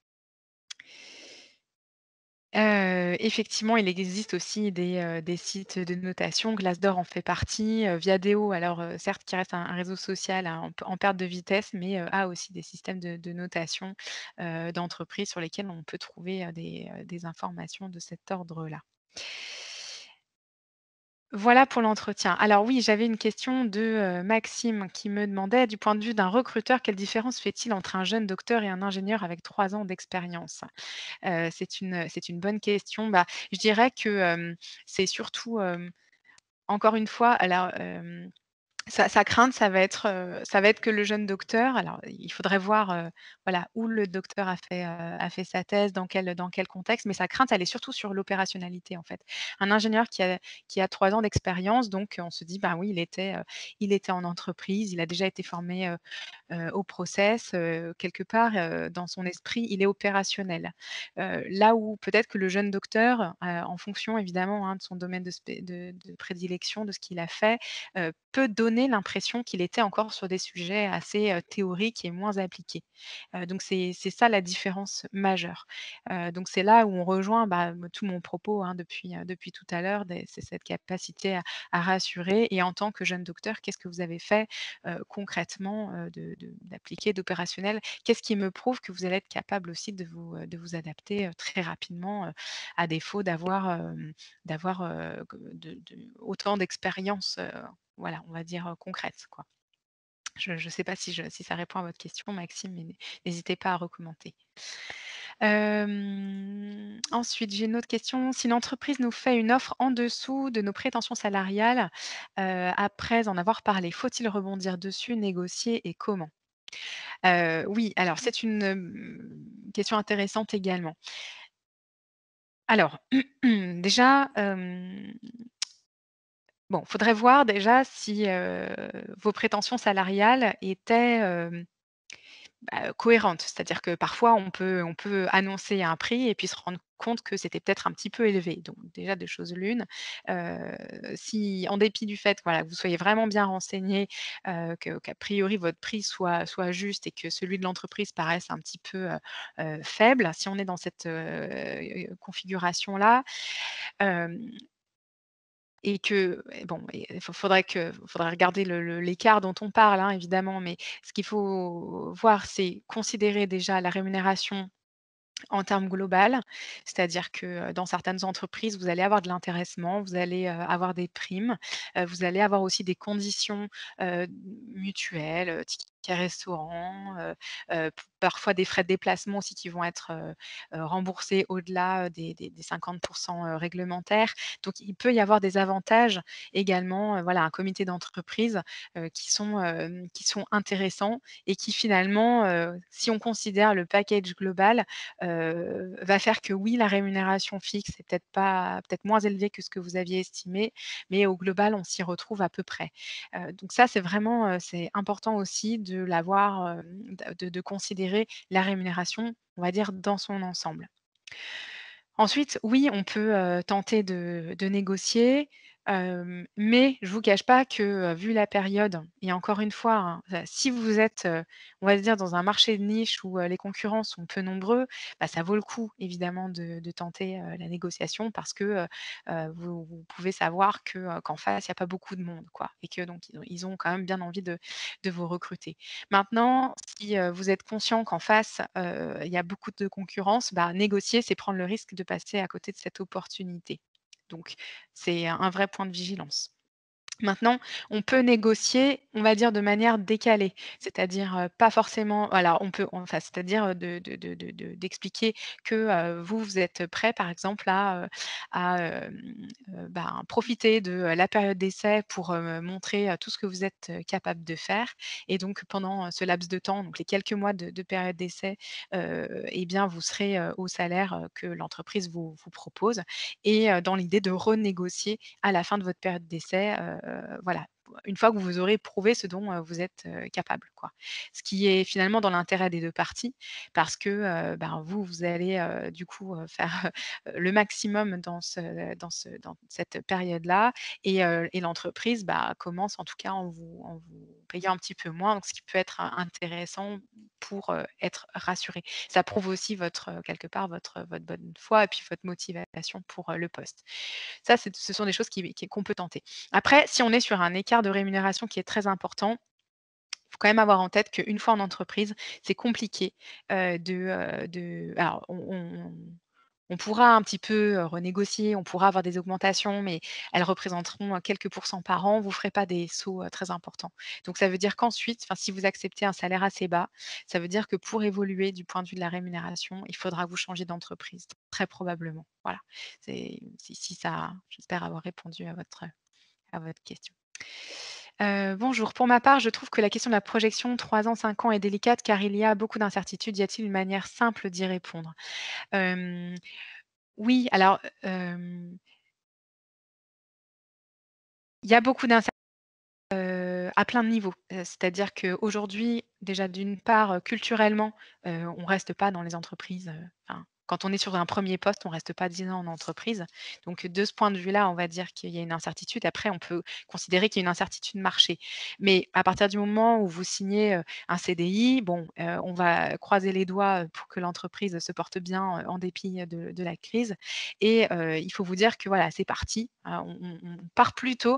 Effectivement, il existe aussi des sites de notation. Glassdoor en fait partie, Viadeo alors, certes qui reste un réseau social hein, en perte de vitesse, mais, a aussi des systèmes de notation, d'entreprise sur lesquels on peut trouver, des informations de cet ordre-là. Voilà pour l'entretien. Alors oui, j'avais une question de, Maxime qui me demandait: «Du point de vue d'un recruteur, quelle différence fait-il entre un jeune docteur et un ingénieur avec 3 ans d'expérience?» C'est une bonne question. Bah, je dirais que, c'est surtout, encore une fois, alors, sa crainte, ça va être que le jeune docteur alors il faudrait voir, voilà, où le docteur a fait sa thèse, dans quel contexte, mais sa crainte, elle est surtout sur l'opérationnalité, en fait. Un ingénieur qui a 3 ans d'expérience, donc on se dit: «Bah, oui, il était en entreprise, il a déjà été formé, au process, quelque part, dans son esprit, il est opérationnel. Là où peut-être que le jeune docteur, en fonction évidemment, hein, de son domaine de prédilection, de ce qu'il a fait, peut donner l'impression qu'il était encore sur des sujets assez, théoriques et moins appliqués. Donc c'est ça la différence majeure. Donc c'est là où on rejoint, bah, tout mon propos, hein, depuis tout à l'heure, c'est cette capacité à rassurer et en tant que jeune docteur, qu'est-ce que vous avez fait concrètement, d'appliquer, d'opérationnel. Qu'est-ce qui me prouve que vous allez être capable aussi de vous adapter, très rapidement, à défaut d'avoir, que autant d'expériences, voilà, on va dire, concrètes, quoi. Je ne sais pas si ça répond à votre question Maxime, mais n'hésitez pas à recommencer. Ensuite, j'ai une autre question. Si l'entreprise nous fait une offre en dessous de nos prétentions salariales, après en avoir parlé, faut-il rebondir dessus, négocier et comment? Oui, alors c'est une, question intéressante également. Alors, déjà, bon, faudrait voir déjà si, vos prétentions salariales étaient, cohérente. C'est-à-dire que parfois on peut annoncer un prix et puis se rendre compte que c'était peut-être un petit peu élevé. Donc déjà de choses l'une, heu, si en dépit du fait, voilà, que vous soyez vraiment bien renseigné, qu'a priori votre prix soit juste et que celui de l'entreprise paraisse un petit peu, faible, si on est dans cette, configuration-là, hem et que et bon et il faudrait regarder l'écart dont on parle, hein, évidemment, mais ce qu'il faut voir, c'est considérer déjà la rémunération en termes global, c'est-à-dire que, dans certaines entreprises, vous allez avoir de l'intéressement, vous allez, avoir des primes, vous allez avoir aussi des conditions, heu, mutuelles, tickets restaurant, p parfois des frais de déplacement aussi qui vont être, remboursés au-delà, des 50 réglementaires. Donc il peut y avoir des avantages également, voilà, un comité d'entreprise, qui sont intéressants et qui finalement, si on considère le package global, va faire que oui, la rémunération fixe est peut-être moins élevée que ce que vous aviez estimé, mais au global, on s'y retrouve à peu près. Donc ça, c'est important aussi de l'avoir, de considérer la rémunération, on va dire, dans son ensemble. Ensuite, oui, on peut, tenter de négocier, mais je vous cache pas que, vu la période et encore une fois, hein, si vous êtes, on va dire dans un marché de niche où, les concurrents sont peu nombreux, bah, ça vaut le coup évidemment de tenter, la négociation parce que, vous pouvez savoir qu'en face, il y a pas beaucoup de monde, quoi et que donc ils ont quand même bien envie de vous recruter. Maintenant, si, vous êtes conscient qu'en face, il y a beaucoup de concurrence, bah, négocier, c'est prendre le risque de passer à côté de cette opportunité. Donc c'est un vrai point de vigilance. Maintenant, on peut négocier, on va dire de manière décalée, c'est-à-dire, pas forcément voilà, on peut enfin, c'est-à-dire, d'expliquer que, vous êtes prêt par exemple à profiter de, la période d'essai pour, montrer, tout ce que vous êtes, capable de faire et donc pendant, ce laps de temps, donc les quelques mois de période d'essai, et bien vous serez, au salaire, que l'entreprise vous propose et dans l'idée de renégocier à la fin de votre période d'essai, voilà, une fois que vous aurez prouvé ce dont, vous êtes, capable, quoi. Ce qui est finalement dans l'intérêt des 2 parties parce que, ben, vous allez, du coup, faire, le maximum dans cette période-là et l'entreprise, bah, commence en tout cas en vous payant un petit peu moins, donc ce qui peut être intéressant pour, être rassuré. Ça prouve aussi votre, quelque part votre bonne foi et puis votre motivation pour, le poste. Ça, ce sont des choses qu'on peut tenter. Après, si on est sur un écart de rémunération qui est très important, il faut quand même avoir en tête qu'une fois en entreprise, c'est compliqué, alors on pourra un petit peu, renégocier, on pourra avoir des augmentations, mais elles représenteront, quelques pourcents par an. Vous ne ferez pas des sauts, très importants. Donc ça veut dire qu'ensuite, enfin, si vous acceptez un salaire assez bas, ça veut dire que pour évoluer du point de vue de la rémunération, il faudra que vous changiez d'entreprise, très probablement. Voilà. Si ça, j'espère avoir répondu à votre question. Bonjour. Pour ma part, je trouve que la question de la projection 3 ans, 5 ans est délicate car il y a beaucoup d'incertitudes. Y a-t-il une manière simple d'y répondre? Hem, oui, alors, il y a beaucoup d'incertitudes. À plein de niveaux. C'est-à-dire qu'aujourd'hui, déjà d'une part, culturellement, on reste pas dans les entreprises, enfin, quand on est sur un premier poste, on reste pas 10 ans en entreprise. Donc de ce point de vue-là, on va dire qu'il y a une incertitude. Après, on peut considérer qu'il y a une incertitude marché. Mais à partir du moment où vous signez, un CDI, bon, on va croiser les doigts, pour que l'entreprise se porte bien, en dépit, de la crise et il faut vous dire que voilà, c'est parti. On part plutôt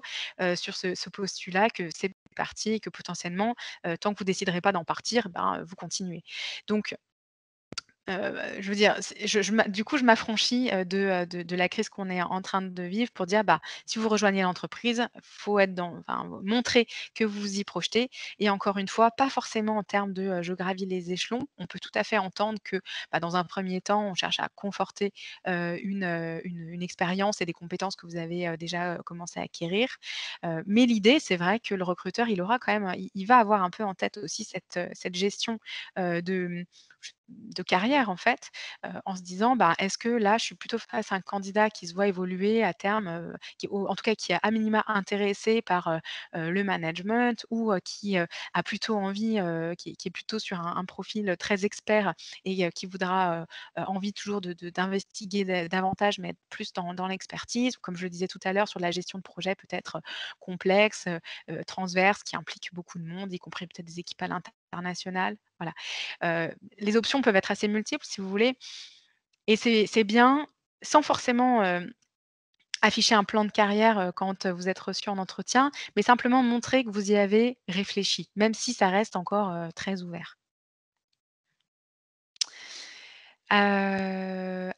sur ce postulat que c'est parti et que potentiellement, tant que vous déciderez pas d'en partir, ben, vous continuez. Donc je veux dire, c'est je m'affranchis, de la crise qu'on est en train de vivre pour dire: «Bah, si vous rejoignez l'entreprise, faut être dans enfin, montrer que vous vous y projetez» et encore une fois, pas forcément en termes de, je gravis les échelons. On peut tout à fait entendre que, bah, dans un premier temps, on cherche à conforter, une expérience et des compétences que vous avez, déjà, commencé à acquérir. Mais l'idée, c'est vrai que le recruteur, il aura quand même il va avoir un peu en tête aussi cette gestion, de carrière en fait, en se disant: «Bah, est-ce que là, je suis plutôt face à un candidat qui se voit évoluer à terme, qui ou en tout cas qui est à minima intéressé par, le management ou qui, a plutôt envie, qui est plutôt sur un profil très expert et qui voudra, envie toujours d'investiguer davantage, mais être plus dans l'expertise», ou comme je le disais tout à l'heure sur la gestion de projet peut-être, complexe, transverse, qui implique beaucoup de monde, y compris peut-être des équipes à l'international. Voilà. Les options peuvent être assez multiples si vous voulez et c'est bien sans forcément, afficher un plan de carrière, quand, vous êtes reçu en entretien, mais simplement montrer que vous y avez réfléchi, même si ça reste encore, très ouvert.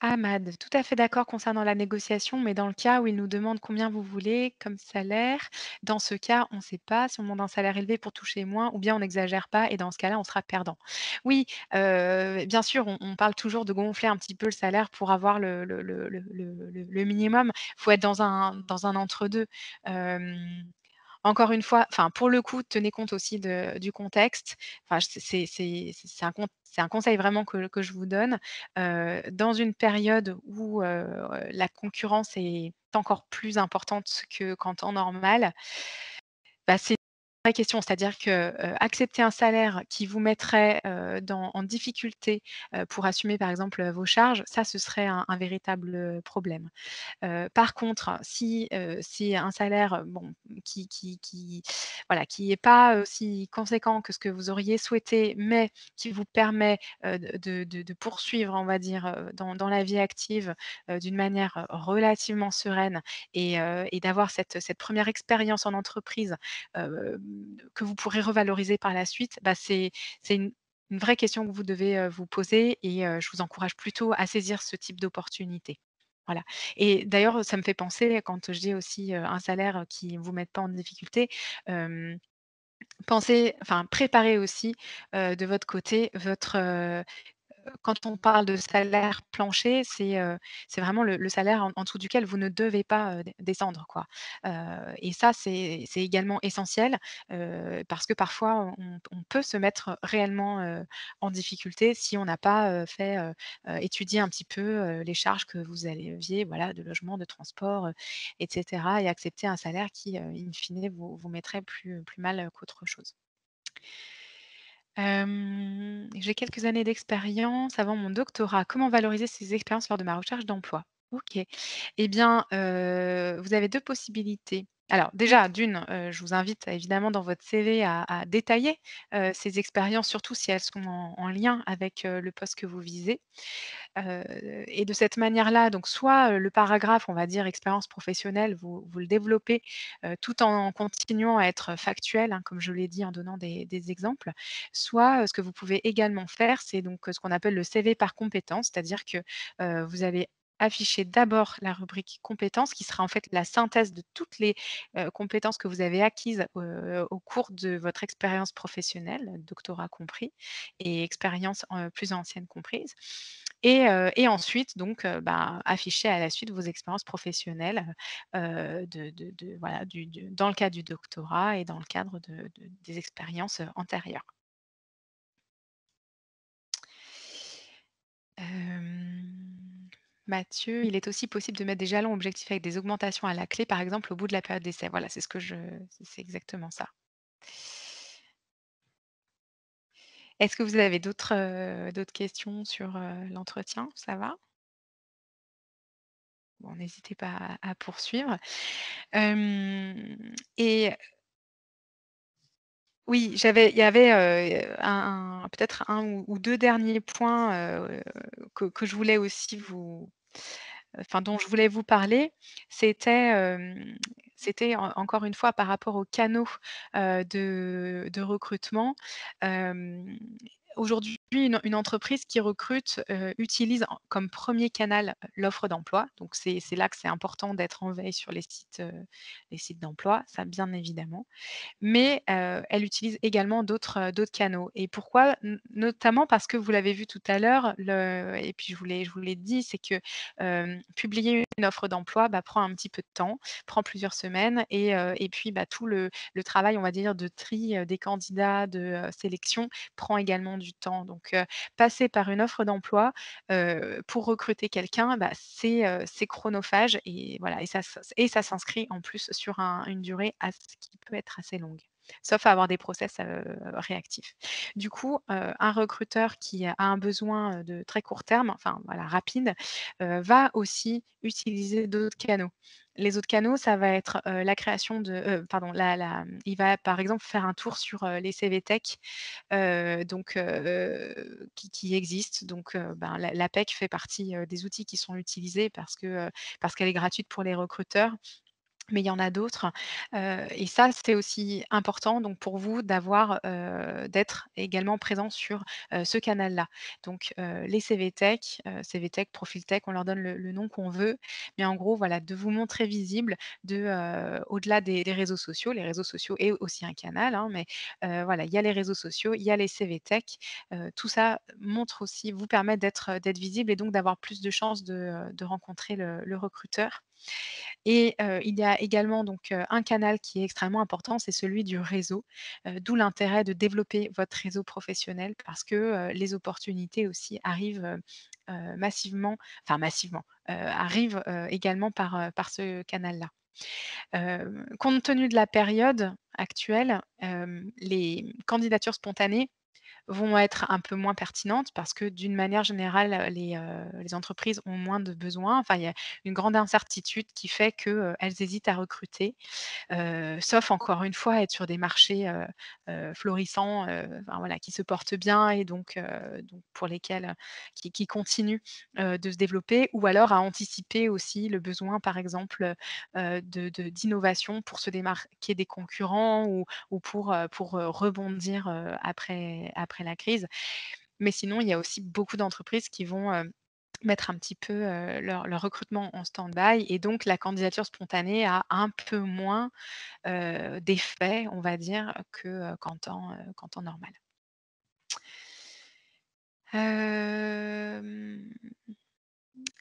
Ahmad, tout à fait d'accord concernant la négociation, mais dans le cas où il nous demande combien vous voulez comme salaire, dans ce cas, on ne sait pas si on demande un salaire élevé pour toucher moins ou bien on n'exagère pas et dans ce cas-là, on sera perdant. Oui, bien sûr, on parle toujours de gonfler un petit peu le salaire pour avoir le minimum. Il faut être dans un entre-deux. Hem Encore une fois, enfin, pour le coup, tenez compte aussi du contexte. Enfin, c'est un conseil vraiment que je vous donne. Dans une période où, la concurrence est encore plus importante qu'en temps normal, bah, c'est une vraie question. C'est-à-dire que, accepter un salaire qui vous mettrait, en difficulté, pour assumer par exemple, vos charges, ça, ce serait un véritable, problème. Par contre, si, c'est un salaire, bon, qui voilà, qui est pas aussi conséquent que ce que vous auriez souhaité, mais qui vous permet, de poursuivre, on va dire, dans la vie active, d'une manière, relativement sereine et d'avoir cette 1re expérience en entreprise, hem, que vous pourrez revaloriser par la suite, bah, c'est une vraie question que vous devez, vous poser et je vous encourage plutôt à saisir ce type d'opportunité. Voilà et d'ailleurs, ça me fait penser quand je dis aussi, un salaire qui ne vous mette pas en difficulté, hem, pensez enfin préparez aussi, de votre côté quand on parle de salaire plancher, c'est vraiment le salaire en dessous duquel vous ne devez pas, descendre quoi. Et ça, c'est également essentiel, parce que parfois on peut se mettre réellement, en difficulté si on n'a pas, étudié un petit peu, les charges que vous aviez, voilà, de logement, de transport, et cetera et accepter un salaire qui, in fine vous mettrait plus mal qu'autre chose. J'ai quelques années d'expérience avant mon doctorat. Comment valoriser ces expériences lors de ma recherche d'emploi? OK. Eh bien, vous avez 2 possibilités. Alors déjà, d'une, je vous invite évidemment dans votre CV à détailler, ces expériences, surtout si elles sont en lien avec, le poste que vous visez. Et de cette manière-là, donc soit, le paragraphe, on va dire expérience professionnelle, vous le développez, tout en continuant à être factuel, hein, comme je l'ai dit en donnant des exemples. Soit, ce que vous pouvez également faire, c'est donc, ce qu'on appelle le CV par compétence, c'est-à-dire que, vous allez afficher d'abord la rubrique compétences qui sera en fait la synthèse de toutes les, compétences que vous avez acquises, au cours de votre expérience professionnelle, doctorat compris et expérience, plus ancienne comprise. Et ensuite donc, bah, afficher à la suite vos expériences professionnelles, de voilà, du dans le cadre du doctorat et dans le cadre des expériences, antérieures. Hem, Mathieu, il est aussi possible de mettre des jalons objectifs avec des augmentations à la clé, par exemple au bout de la période d'essai. Voilà, c'est exactement ça. Est-ce que vous avez d'autres questions sur, l'entretien? Ça va? Bon, n'hésitez pas à poursuivre. Et oui, il y avait, un peut-être un ou 2 derniers points, que je voulais aussi enfin dont je voulais vous parler. C'était, encore une fois par rapport aux canaux, de recrutement. Hem, Aujourd'hui, une entreprise qui recrute, utilise comme premier canal l'offre d'emploi. Donc c'est là que c'est important d'être en veille sur les sites d'emploi, ça bien évidemment. Mais elle utilise également d'autres canaux et pourquoi? Notamment parce que vous l'avez vu tout à l'heure, le et puis je vous l'ai dit, c'est que, publier une offre d'emploi, bah, prend un petit peu de temps, prend plusieurs semaines et puis, bah, tout le travail, on va dire, de tri, des candidats, de, sélection prend également du temps. Donc passer par une offre d'emploi, pour recruter quelqu'un, bah, c'est chronophage et voilà et ça s'inscrit en plus sur une durée qui peut être assez longue, sauf à avoir des process, réactifs. Du coup, un recruteur qui a un besoin, de très court terme, enfin voilà rapide, va aussi utiliser d'autres canaux. Les autres canaux, ça va être, la création de pardon, il va par exemple faire un tour sur, les CV Tech, donc qui existent. Donc ben, la PEC fait partie, des outils qui sont utilisés parce qu'elle est gratuite pour les recruteurs. Mais il y en a d'autres, et ça, c'est aussi important donc pour vous d'être également présent sur, ce canal-là. Donc, les CV Tech, CV Tech, Profil Tech, on leur donne le nom qu'on veut, mais en gros, voilà, de vous montrer visible, au-delà des réseaux sociaux. Les réseaux sociaux est aussi un canal, hein, mais, voilà, il y a les réseaux sociaux, il y a les CV Tech, tout ça montre aussi vous permet d'être visible et donc d'avoir plus de chances de rencontrer le recruteur. Et il y a également donc un canal qui est extrêmement important, c'est celui du réseau, d'où l'intérêt de développer votre réseau professionnel parce que, les opportunités aussi arrivent, massivement enfin massivement, arrivent, également par ce canal-là. Compte tenu de la période actuelle, les candidatures spontanées vont être un peu moins pertinentes parce que d'une manière générale, les entreprises ont moins de besoins. Enfin, il y a une grande incertitude qui fait que, elles hésitent à recruter. Sauf encore une fois être sur des marchés, florissants, enfin voilà, qui se portent bien et donc pour lesquels, qui continuent, de se développer ou alors à anticiper aussi le besoin par exemple, d'innovation pour se démarquer des concurrents ou pour rebondir, après la crise. Mais sinon, il y a aussi beaucoup d'entreprises qui vont, mettre un petit peu, leur recrutement en stand-by et donc la candidature spontanée a un peu moins, d'effet, on va dire, que, qu'en temps normal. Hem,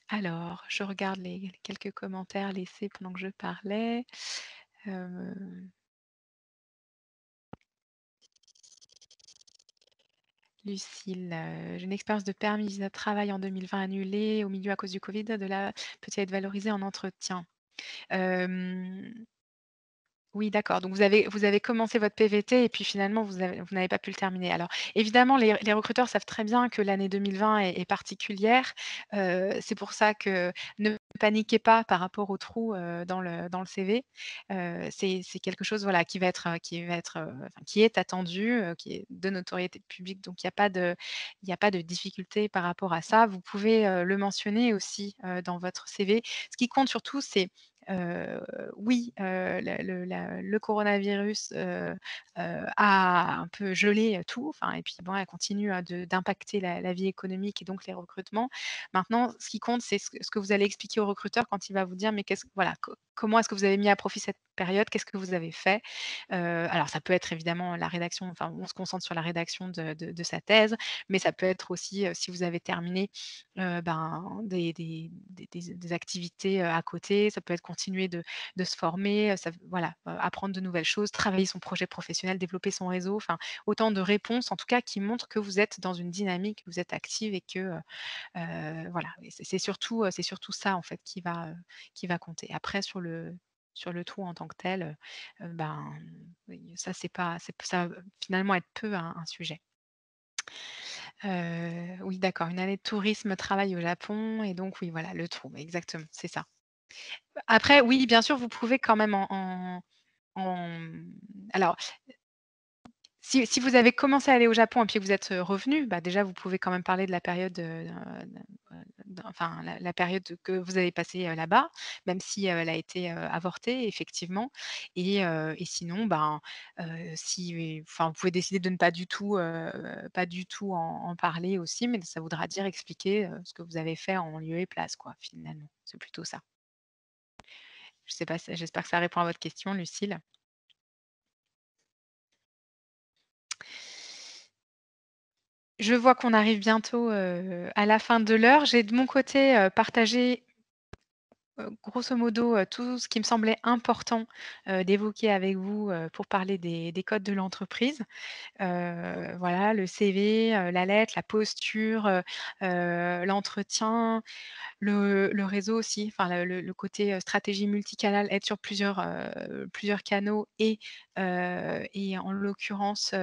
alors, je regarde les quelques commentaires laissés pendant que je parlais. Hem, Lucile, «J'ai une expérience de permis visa de travail en 2020 annulée au milieu à cause du covid, de là peut-il être valorisé en entretien?» Hem Oui, d'accord, donc vous avez commencé votre PVT et puis finalement vous n'avez pas pu le terminer. Alors évidemment, les recruteurs savent très bien que l'année 2020 est particulière, c'est pour ça que ne paniquez pas par rapport au trou, dans le CV. C'est quelque chose, voilà, enfin qui est attendu, qui est de notoriété publique, donc il y a pas de difficulté par rapport à ça. Vous pouvez, le mentionner aussi, dans votre CV. Ce qui compte surtout, c'est Heu, oui, le coronavirus, a un peu gelé, tout, enfin et puis bon, elle continue, d'impacter la vie économique et donc les recrutements. Maintenant, ce qui compte, c'est ce que vous allez expliquer au recruteur quand il va vous dire: «Mais qu'est-ce», voilà, comment est-ce que vous avez mis à profit cette période? Qu'est-ce que vous avez fait? Alors ça peut être évidemment la rédaction, enfin on se concentre sur la rédaction de sa thèse, mais ça peut être aussi, si vous avez terminé, ben, des activités, à côté. Ça peut être continuer de se former, ça voilà, apprendre de nouvelles choses, travailler son projet professionnel, développer son réseau, enfin, autant de réponses en tout cas qui montrent que vous êtes dans une dynamique, que vous êtes active et que, voilà, et c'est surtout ça en fait qui va compter. Après sur le trou en tant que tel, ben, oui, ça ça va finalement être peu un sujet. Oui, d'accord, une année de tourisme, travail au Japon et donc oui, voilà, le trou, exactement, c'est ça. Après, oui, bien sûr, vous pouvez quand même alors, si vous avez commencé à aller au Japon et puis que vous êtes, revenus, bah, déjà, vous pouvez quand même parler de la période, enfin, la période que vous avez passée, là-bas, même si, elle a été, avortée effectivement et sinon, ben, si enfin, vous pouvez décider de ne pas du tout en parler aussi, mais ça voudra dire expliquer, ce que vous avez fait en lieu et place, quoi, finalement. C'est plutôt ça. Je sais pas si j'espère que ça répond à votre question, Lucille. Je vois qu'on arrive bientôt, à la fin de l'heure. J'ai de mon côté, partagé, grosso modo, tout ce qui me semblait important, d'évoquer avec vous, pour parler des codes de l'entreprise. Voilà, le CV, la lettre, la posture, l'entretien, le réseau aussi, enfin le côté, stratégie multicanal, être sur plusieurs canaux et en l'occurrence,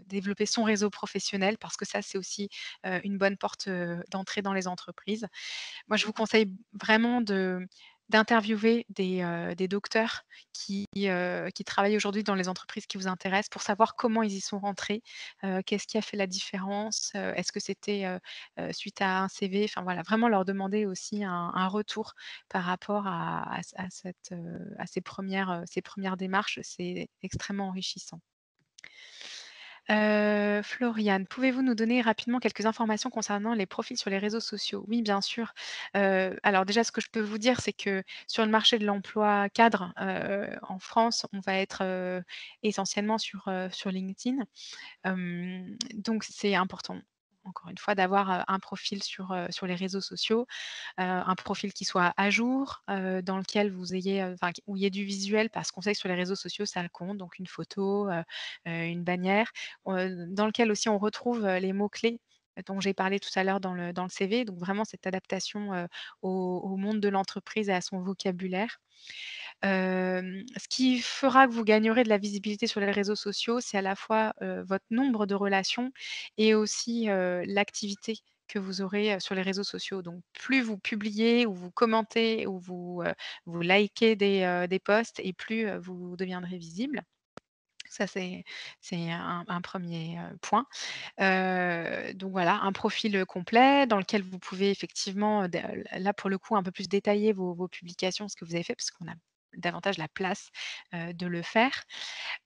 développer son réseau professionnel parce que ça, c'est aussi, une bonne porte, d'entrée dans les entreprises. Moi, je vous conseille vraiment d'interviewer des docteurs qui travaillent aujourd'hui dans les entreprises qui vous intéressent pour savoir comment ils y sont rentrés, qu'est-ce qui a fait la différence, est-ce que c'était, suite à un CV? Enfin voilà, vraiment leur demander aussi un retour par rapport à ces premières démarches, c'est extrêmement enrichissant. Floriane, pouvez-vous nous donner rapidement quelques informations concernant les profils sur les réseaux sociaux? Oui, bien sûr. Alors déjà, ce que je peux vous dire, c'est que sur le marché de l'emploi cadre, en France, on va être, essentiellement sur LinkedIn. Donc c'est important, encore une fois, d'avoir, un profil sur les réseaux sociaux, un profil qui soit à jour, dans lequel vous ayez, enfin, où il y ait du visuel parce qu'on sait que sur les réseaux sociaux, ça compte, donc une photo, une bannière, dans lequel aussi on retrouve, les mots-clés dont j'ai parlé tout à l'heure dans le CV, donc vraiment cette adaptation, au monde de l'entreprise et à son vocabulaire. Ce qui fera que vous gagnerez de la visibilité sur les réseaux sociaux, c'est à la fois, votre nombre de relations et aussi, l'activité que vous aurez, sur les réseaux sociaux. Donc plus vous publiez ou vous commentez ou vous likez des posts et plus, vous deviendrez visible. Ça, c'est un 1er point. Donc voilà, un profil, complet dans lequel vous pouvez effectivement, là pour le coup un peu plus détailler vos publications, ce que vous avez fait, parce qu'on a davantage la place, de le faire.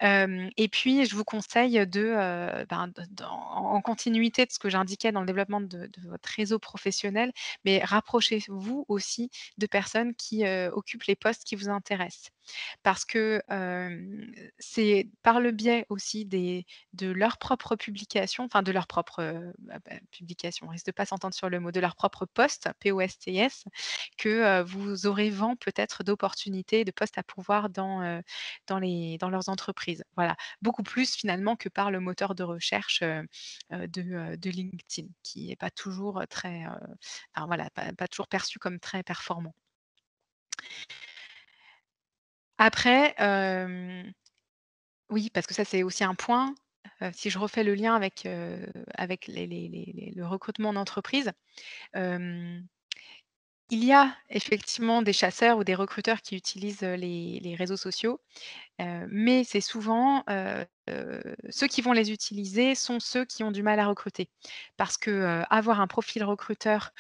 Et puis je vous conseille ben, en continuité de ce que j'indiquais dans le développement de votre réseau professionnel, mais rapprochez-vous aussi de personnes qui, occupent les postes qui vous intéressent. Parce que, c'est par le biais aussi de leurs propres publications, enfin de leurs propres, publications, on risque de pas s'entendre sur le mot, de leurs propres posts, P-O-S-T-S, que, vous aurez vent peut-être d'opportunités, de postes à pourvoir dans leurs entreprises. Voilà, beaucoup plus finalement que par le moteur de recherche, de LinkedIn, qui est pas toujours, très, enfin voilà, pas toujours perçu comme très performant. Après, oui, parce que ça, c'est aussi un point, si je refais le lien avec le recrutement en entreprise, hem il y a effectivement des chasseurs ou des recruteurs qui utilisent, les réseaux sociaux, mais c'est souvent, ceux qui vont les utiliser sont ceux qui ont du mal à recruter. Parce que, avoir un profil recruteur,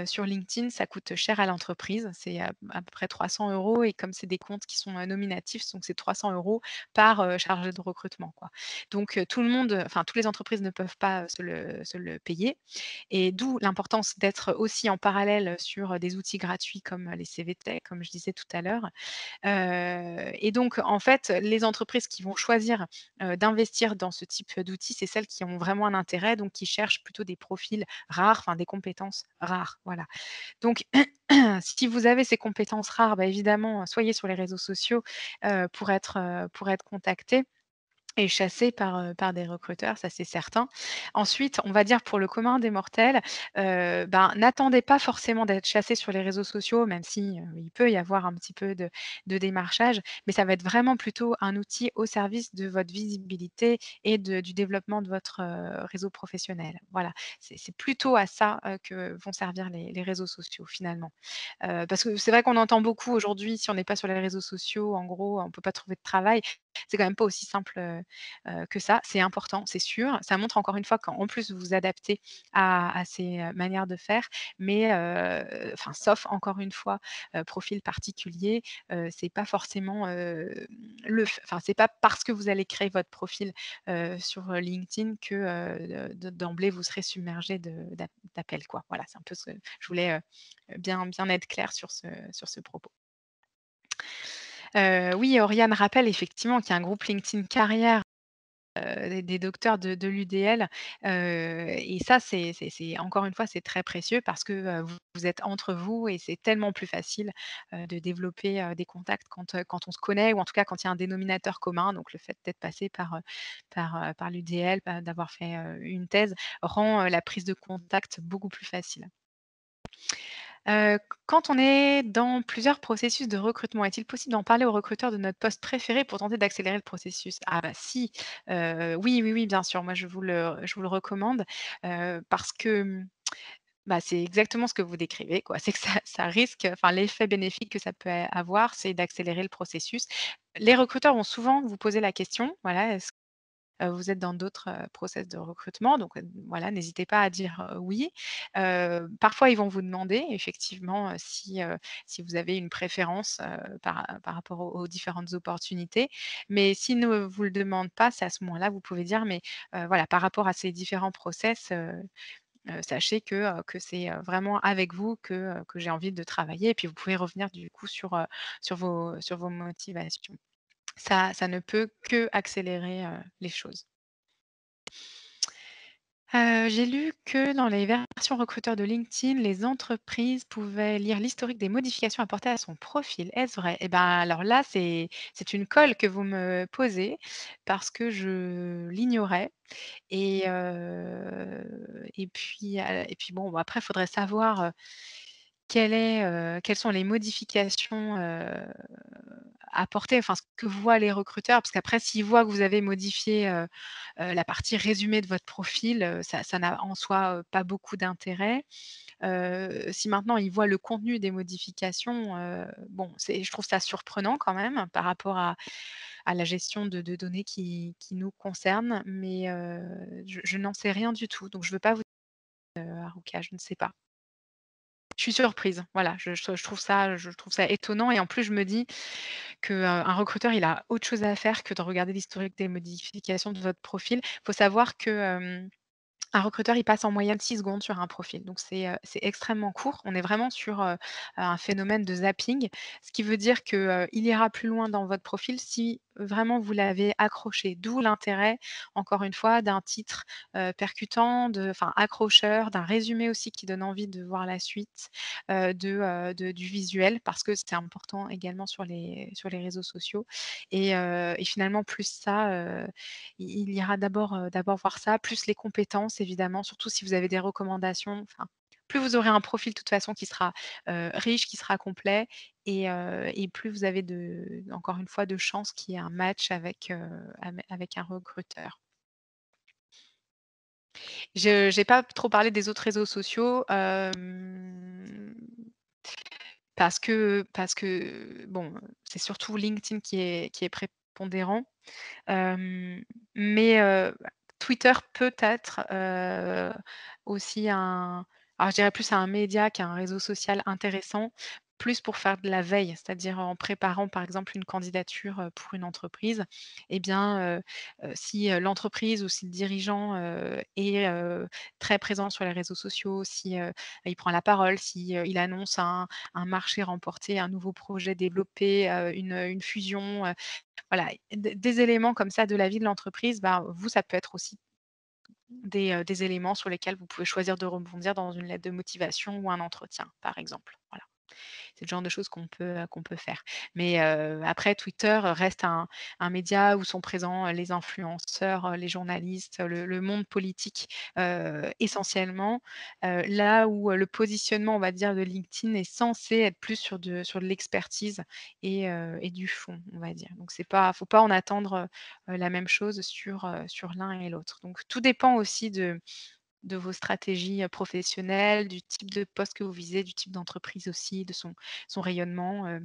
sur LinkedIn, ça coûte cher à l'entreprise. C'est à peu près 300 € et comme c'est des comptes qui sont, nominatifs, donc c'est 300 € par, chargé de recrutement, quoi. Donc, tout le monde, enfin, toutes les entreprises ne peuvent pas, se le payer et d'où l'importance d'être aussi en parallèle sur, des outils gratuits comme, les CVT, comme je disais tout à l'heure. Et donc en fait, les entreprises qui vont choisir, d'investir dans ce type d'outils, c'est celles qui ont vraiment un intérêt, donc qui cherchent plutôt des profils rares, enfin des compétences rares, voilà. Donc si vous avez ces compétences rares, bah, évidemment, soyez sur les réseaux sociaux, pour être contacté et chassé par des recruteurs, ça c'est certain. Ensuite, on va dire pour le commun des mortels, ben, n'attendez pas forcément d'être chassé sur les réseaux sociaux, même si, il peut y avoir un petit peu de démarchage, mais ça va être vraiment plutôt un outil au service de votre visibilité et du développement de votre, réseau professionnel. Voilà, c'est plutôt à ça, que vont servir les réseaux sociaux finalement. Parce que c'est vrai qu'on entend beaucoup aujourd'hui, si on n'est pas sur les réseaux sociaux, en gros, on ne peut pas trouver de travail. C'est quand même pas aussi simple, que ça. C'est important, c'est sûr. Ça montre encore une fois qu'en plus vous vous adaptez à ces, manières de faire, mais enfin, sauf encore une fois, profil particulier, c'est pas forcément, enfin, c'est pas parce que vous allez créer votre profil, sur, LinkedIn que, d'emblée vous serez submergé d'appels, quoi. Voilà, c'est un peu ce que je voulais, bien être claire sur ce propos. Oui, Oriane rappelle effectivement qu'il y a un groupe LinkedIn Carrière, des docteurs de l'UDL, et ça, c'est encore une fois, c'est très précieux parce que, vous êtes entre vous et c'est tellement plus facile, de développer, des contacts quand on se connaît ou en tout cas quand il y a un dénominateur commun. Donc le fait d'être passé par l'UDL, d'avoir fait, une thèse rend, la prise de contact beaucoup plus facile. Quand on est dans plusieurs processus de recrutement, est-il possible d'en parler au recruteur de notre poste préféré pour tenter d'accélérer le processus? Ah bah si, oui, oui, oui, bien sûr, moi je vous le recommande, parce que, bah, c'est exactement ce que vous décrivez, quoi. C'est que ça risque, enfin l'effet bénéfique que ça peut avoir, c'est d'accélérer le processus. Les recruteurs vont souvent vous poser la question, voilà: vous êtes dans d'autres, process de recrutement, donc voilà, n'hésitez pas à dire, oui. Parfois, ils vont vous demander effectivement, si vous avez une préférence, par rapport aux différentes opportunités. Mais s'ils ne vous le demandent pas, c'est à ce moment-là, vous pouvez dire: «Mais, voilà, par rapport à ces différents process, sachez que c'est, vraiment avec vous que j'ai envie de travailler» et puis vous pouvez revenir du coup sur vos motivations. Ça ne peut qu'accélérer, les choses. J'ai lu que dans les versions recruteurs de LinkedIn, les entreprises pouvaient lire l'historique des modifications apportées à son profil. Est-ce vrai? Eh ben, alors là, c'est une colle que vous me posez parce que je l'ignorais et puis bon, bah, après, il faudrait savoir, quelles sont les modifications, apportées, enfin, ce que voient les recruteurs. Parce qu'après, s'ils voient que vous avez modifié, la partie résumé de votre profil, ça n'a en soi, pas beaucoup d'intérêt. Si maintenant ils voient le contenu des modifications, bon, je trouve ça surprenant quand même par rapport à la gestion de données qui nous concernent, mais je n'en sais rien du tout, donc je ne veux pas vous Haruka, je ne sais pas. Je suis surprise, voilà, je trouve ça étonnant et en plus je me dis que, un recruteur, il a autre chose à faire que de regarder l'historique des modifications de votre profil. Il faut savoir que, un recruteur, il passe en moyenne 6 secondes sur un profil, donc c'est extrêmement court. On est vraiment sur, un phénomène de zapping, ce qui veut dire que, il ira plus loin dans votre profil si vraiment vous l'avez accroché. D'où l'intérêt, encore une fois, d'un titre, percutant, enfin accrocheur, d'un résumé aussi qui donne envie de voir la suite, du visuel parce que c'est important également sur les réseaux sociaux et finalement plus ça, il ira d'abord voir ça, plus les compétences évidemment, surtout si vous avez des recommandations, enfin plus vous aurez un profil de toute façon qui sera, riche, qui sera complet et plus vous avez encore une fois de chances qu'il y ait un match avec un recruteur. Je j'ai pas trop parlé des autres réseaux sociaux, parce que bon, c'est surtout LinkedIn qui est prépondérant. Mais Twitter peut être, aussi alors je dirais plus un média qu'un réseau social intéressant, plus pour faire de la veille. C'est-à-dire en préparant par exemple une candidature, pour une entreprise et bien, si, l'entreprise ou si le dirigeant, est, très présent sur les réseaux sociaux, si, il prend la parole, si, il annonce un marché remporté, un nouveau projet développé, une fusion, voilà, des éléments comme ça de la vie de l'entreprise, bah, vous, ça peut être aussi des éléments sur lesquels vous pouvez choisir de rebondir dans une lettre de motivation ou un entretien, par exemple. Voilà. C'est le genre de choses qu'on peut faire. Mais après Twitter reste un média où sont présents, les influenceurs, les journalistes, le monde politique, essentiellement. Là où, le positionnement, on va dire, de LinkedIn est censé être plus sur de l'expertise et du fond, on va dire. Donc c'est pas faut pas en attendre, la même chose sur l'un et l'autre. Donc tout dépend aussi de vos stratégies, professionnelles, du type de poste que vous visez, du type d'entreprise aussi, de son rayonnement,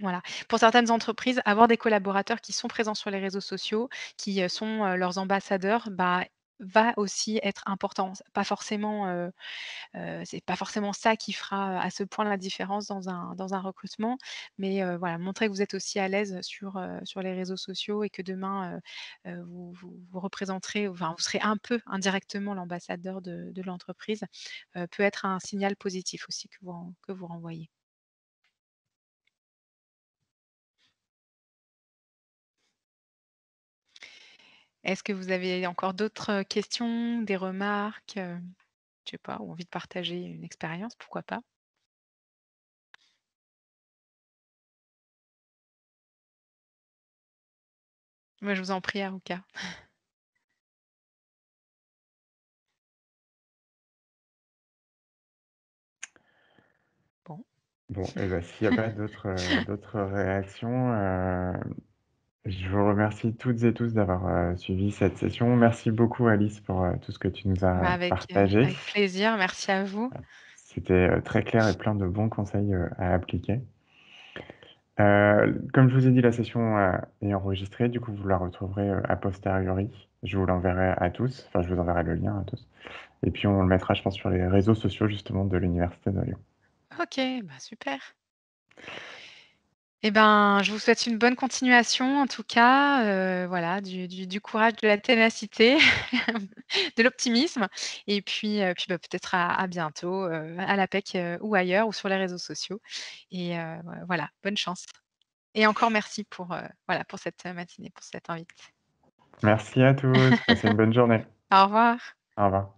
voilà. Pour certaines entreprises, avoir des collaborateurs qui sont présents sur les réseaux sociaux, qui, sont, leurs ambassadeurs, bah, va aussi être important. C'est pas forcément ça qui fera, à ce point la différence dans un recrutement, mais voilà, montrer que vous êtes aussi à l'aise sur les réseaux sociaux et que demain, vous représenterez, enfin, vous serez un peu indirectement l'ambassadeur de l'entreprise, peut être un signal positif aussi que vous renvoyez. Est-ce que vous avez encore d'autres questions, des remarques, je sais pas, ou envie de partager une expérience, pourquoi pas? Moi, je vous en prie, Arouka. Bon. Bon et bah, s'il y a pas d'autres réactions, je vous remercie toutes et tous d'avoir, suivi cette session. Merci beaucoup Alice pour, tout ce que tu nous Bah, as partagé. avec plaisir, merci à vous. C'était, très clair et plein de bons conseils, à appliquer. Comme je vous ai dit, la session, est enregistrée, du coup, vous la retrouverez, a posteriori. Je vous l'enverrai à tous, enfin, je vous enverrai le lien à tous et puis on le mettra, je pense, sur les réseaux sociaux justement de l'université de Lyon. OK, bah, super. Eh ben, je vous souhaite une bonne continuation en tout cas, voilà, du courage, de la ténacité, de l'optimisme et puis, bah, peut-être à bientôt, à l'APEC, ou ailleurs ou sur les réseaux sociaux et voilà, bonne chance et encore merci voilà, pour cette matinée, pour cette invite. Merci à tous, passez une bonne journée. Au revoir. Au revoir.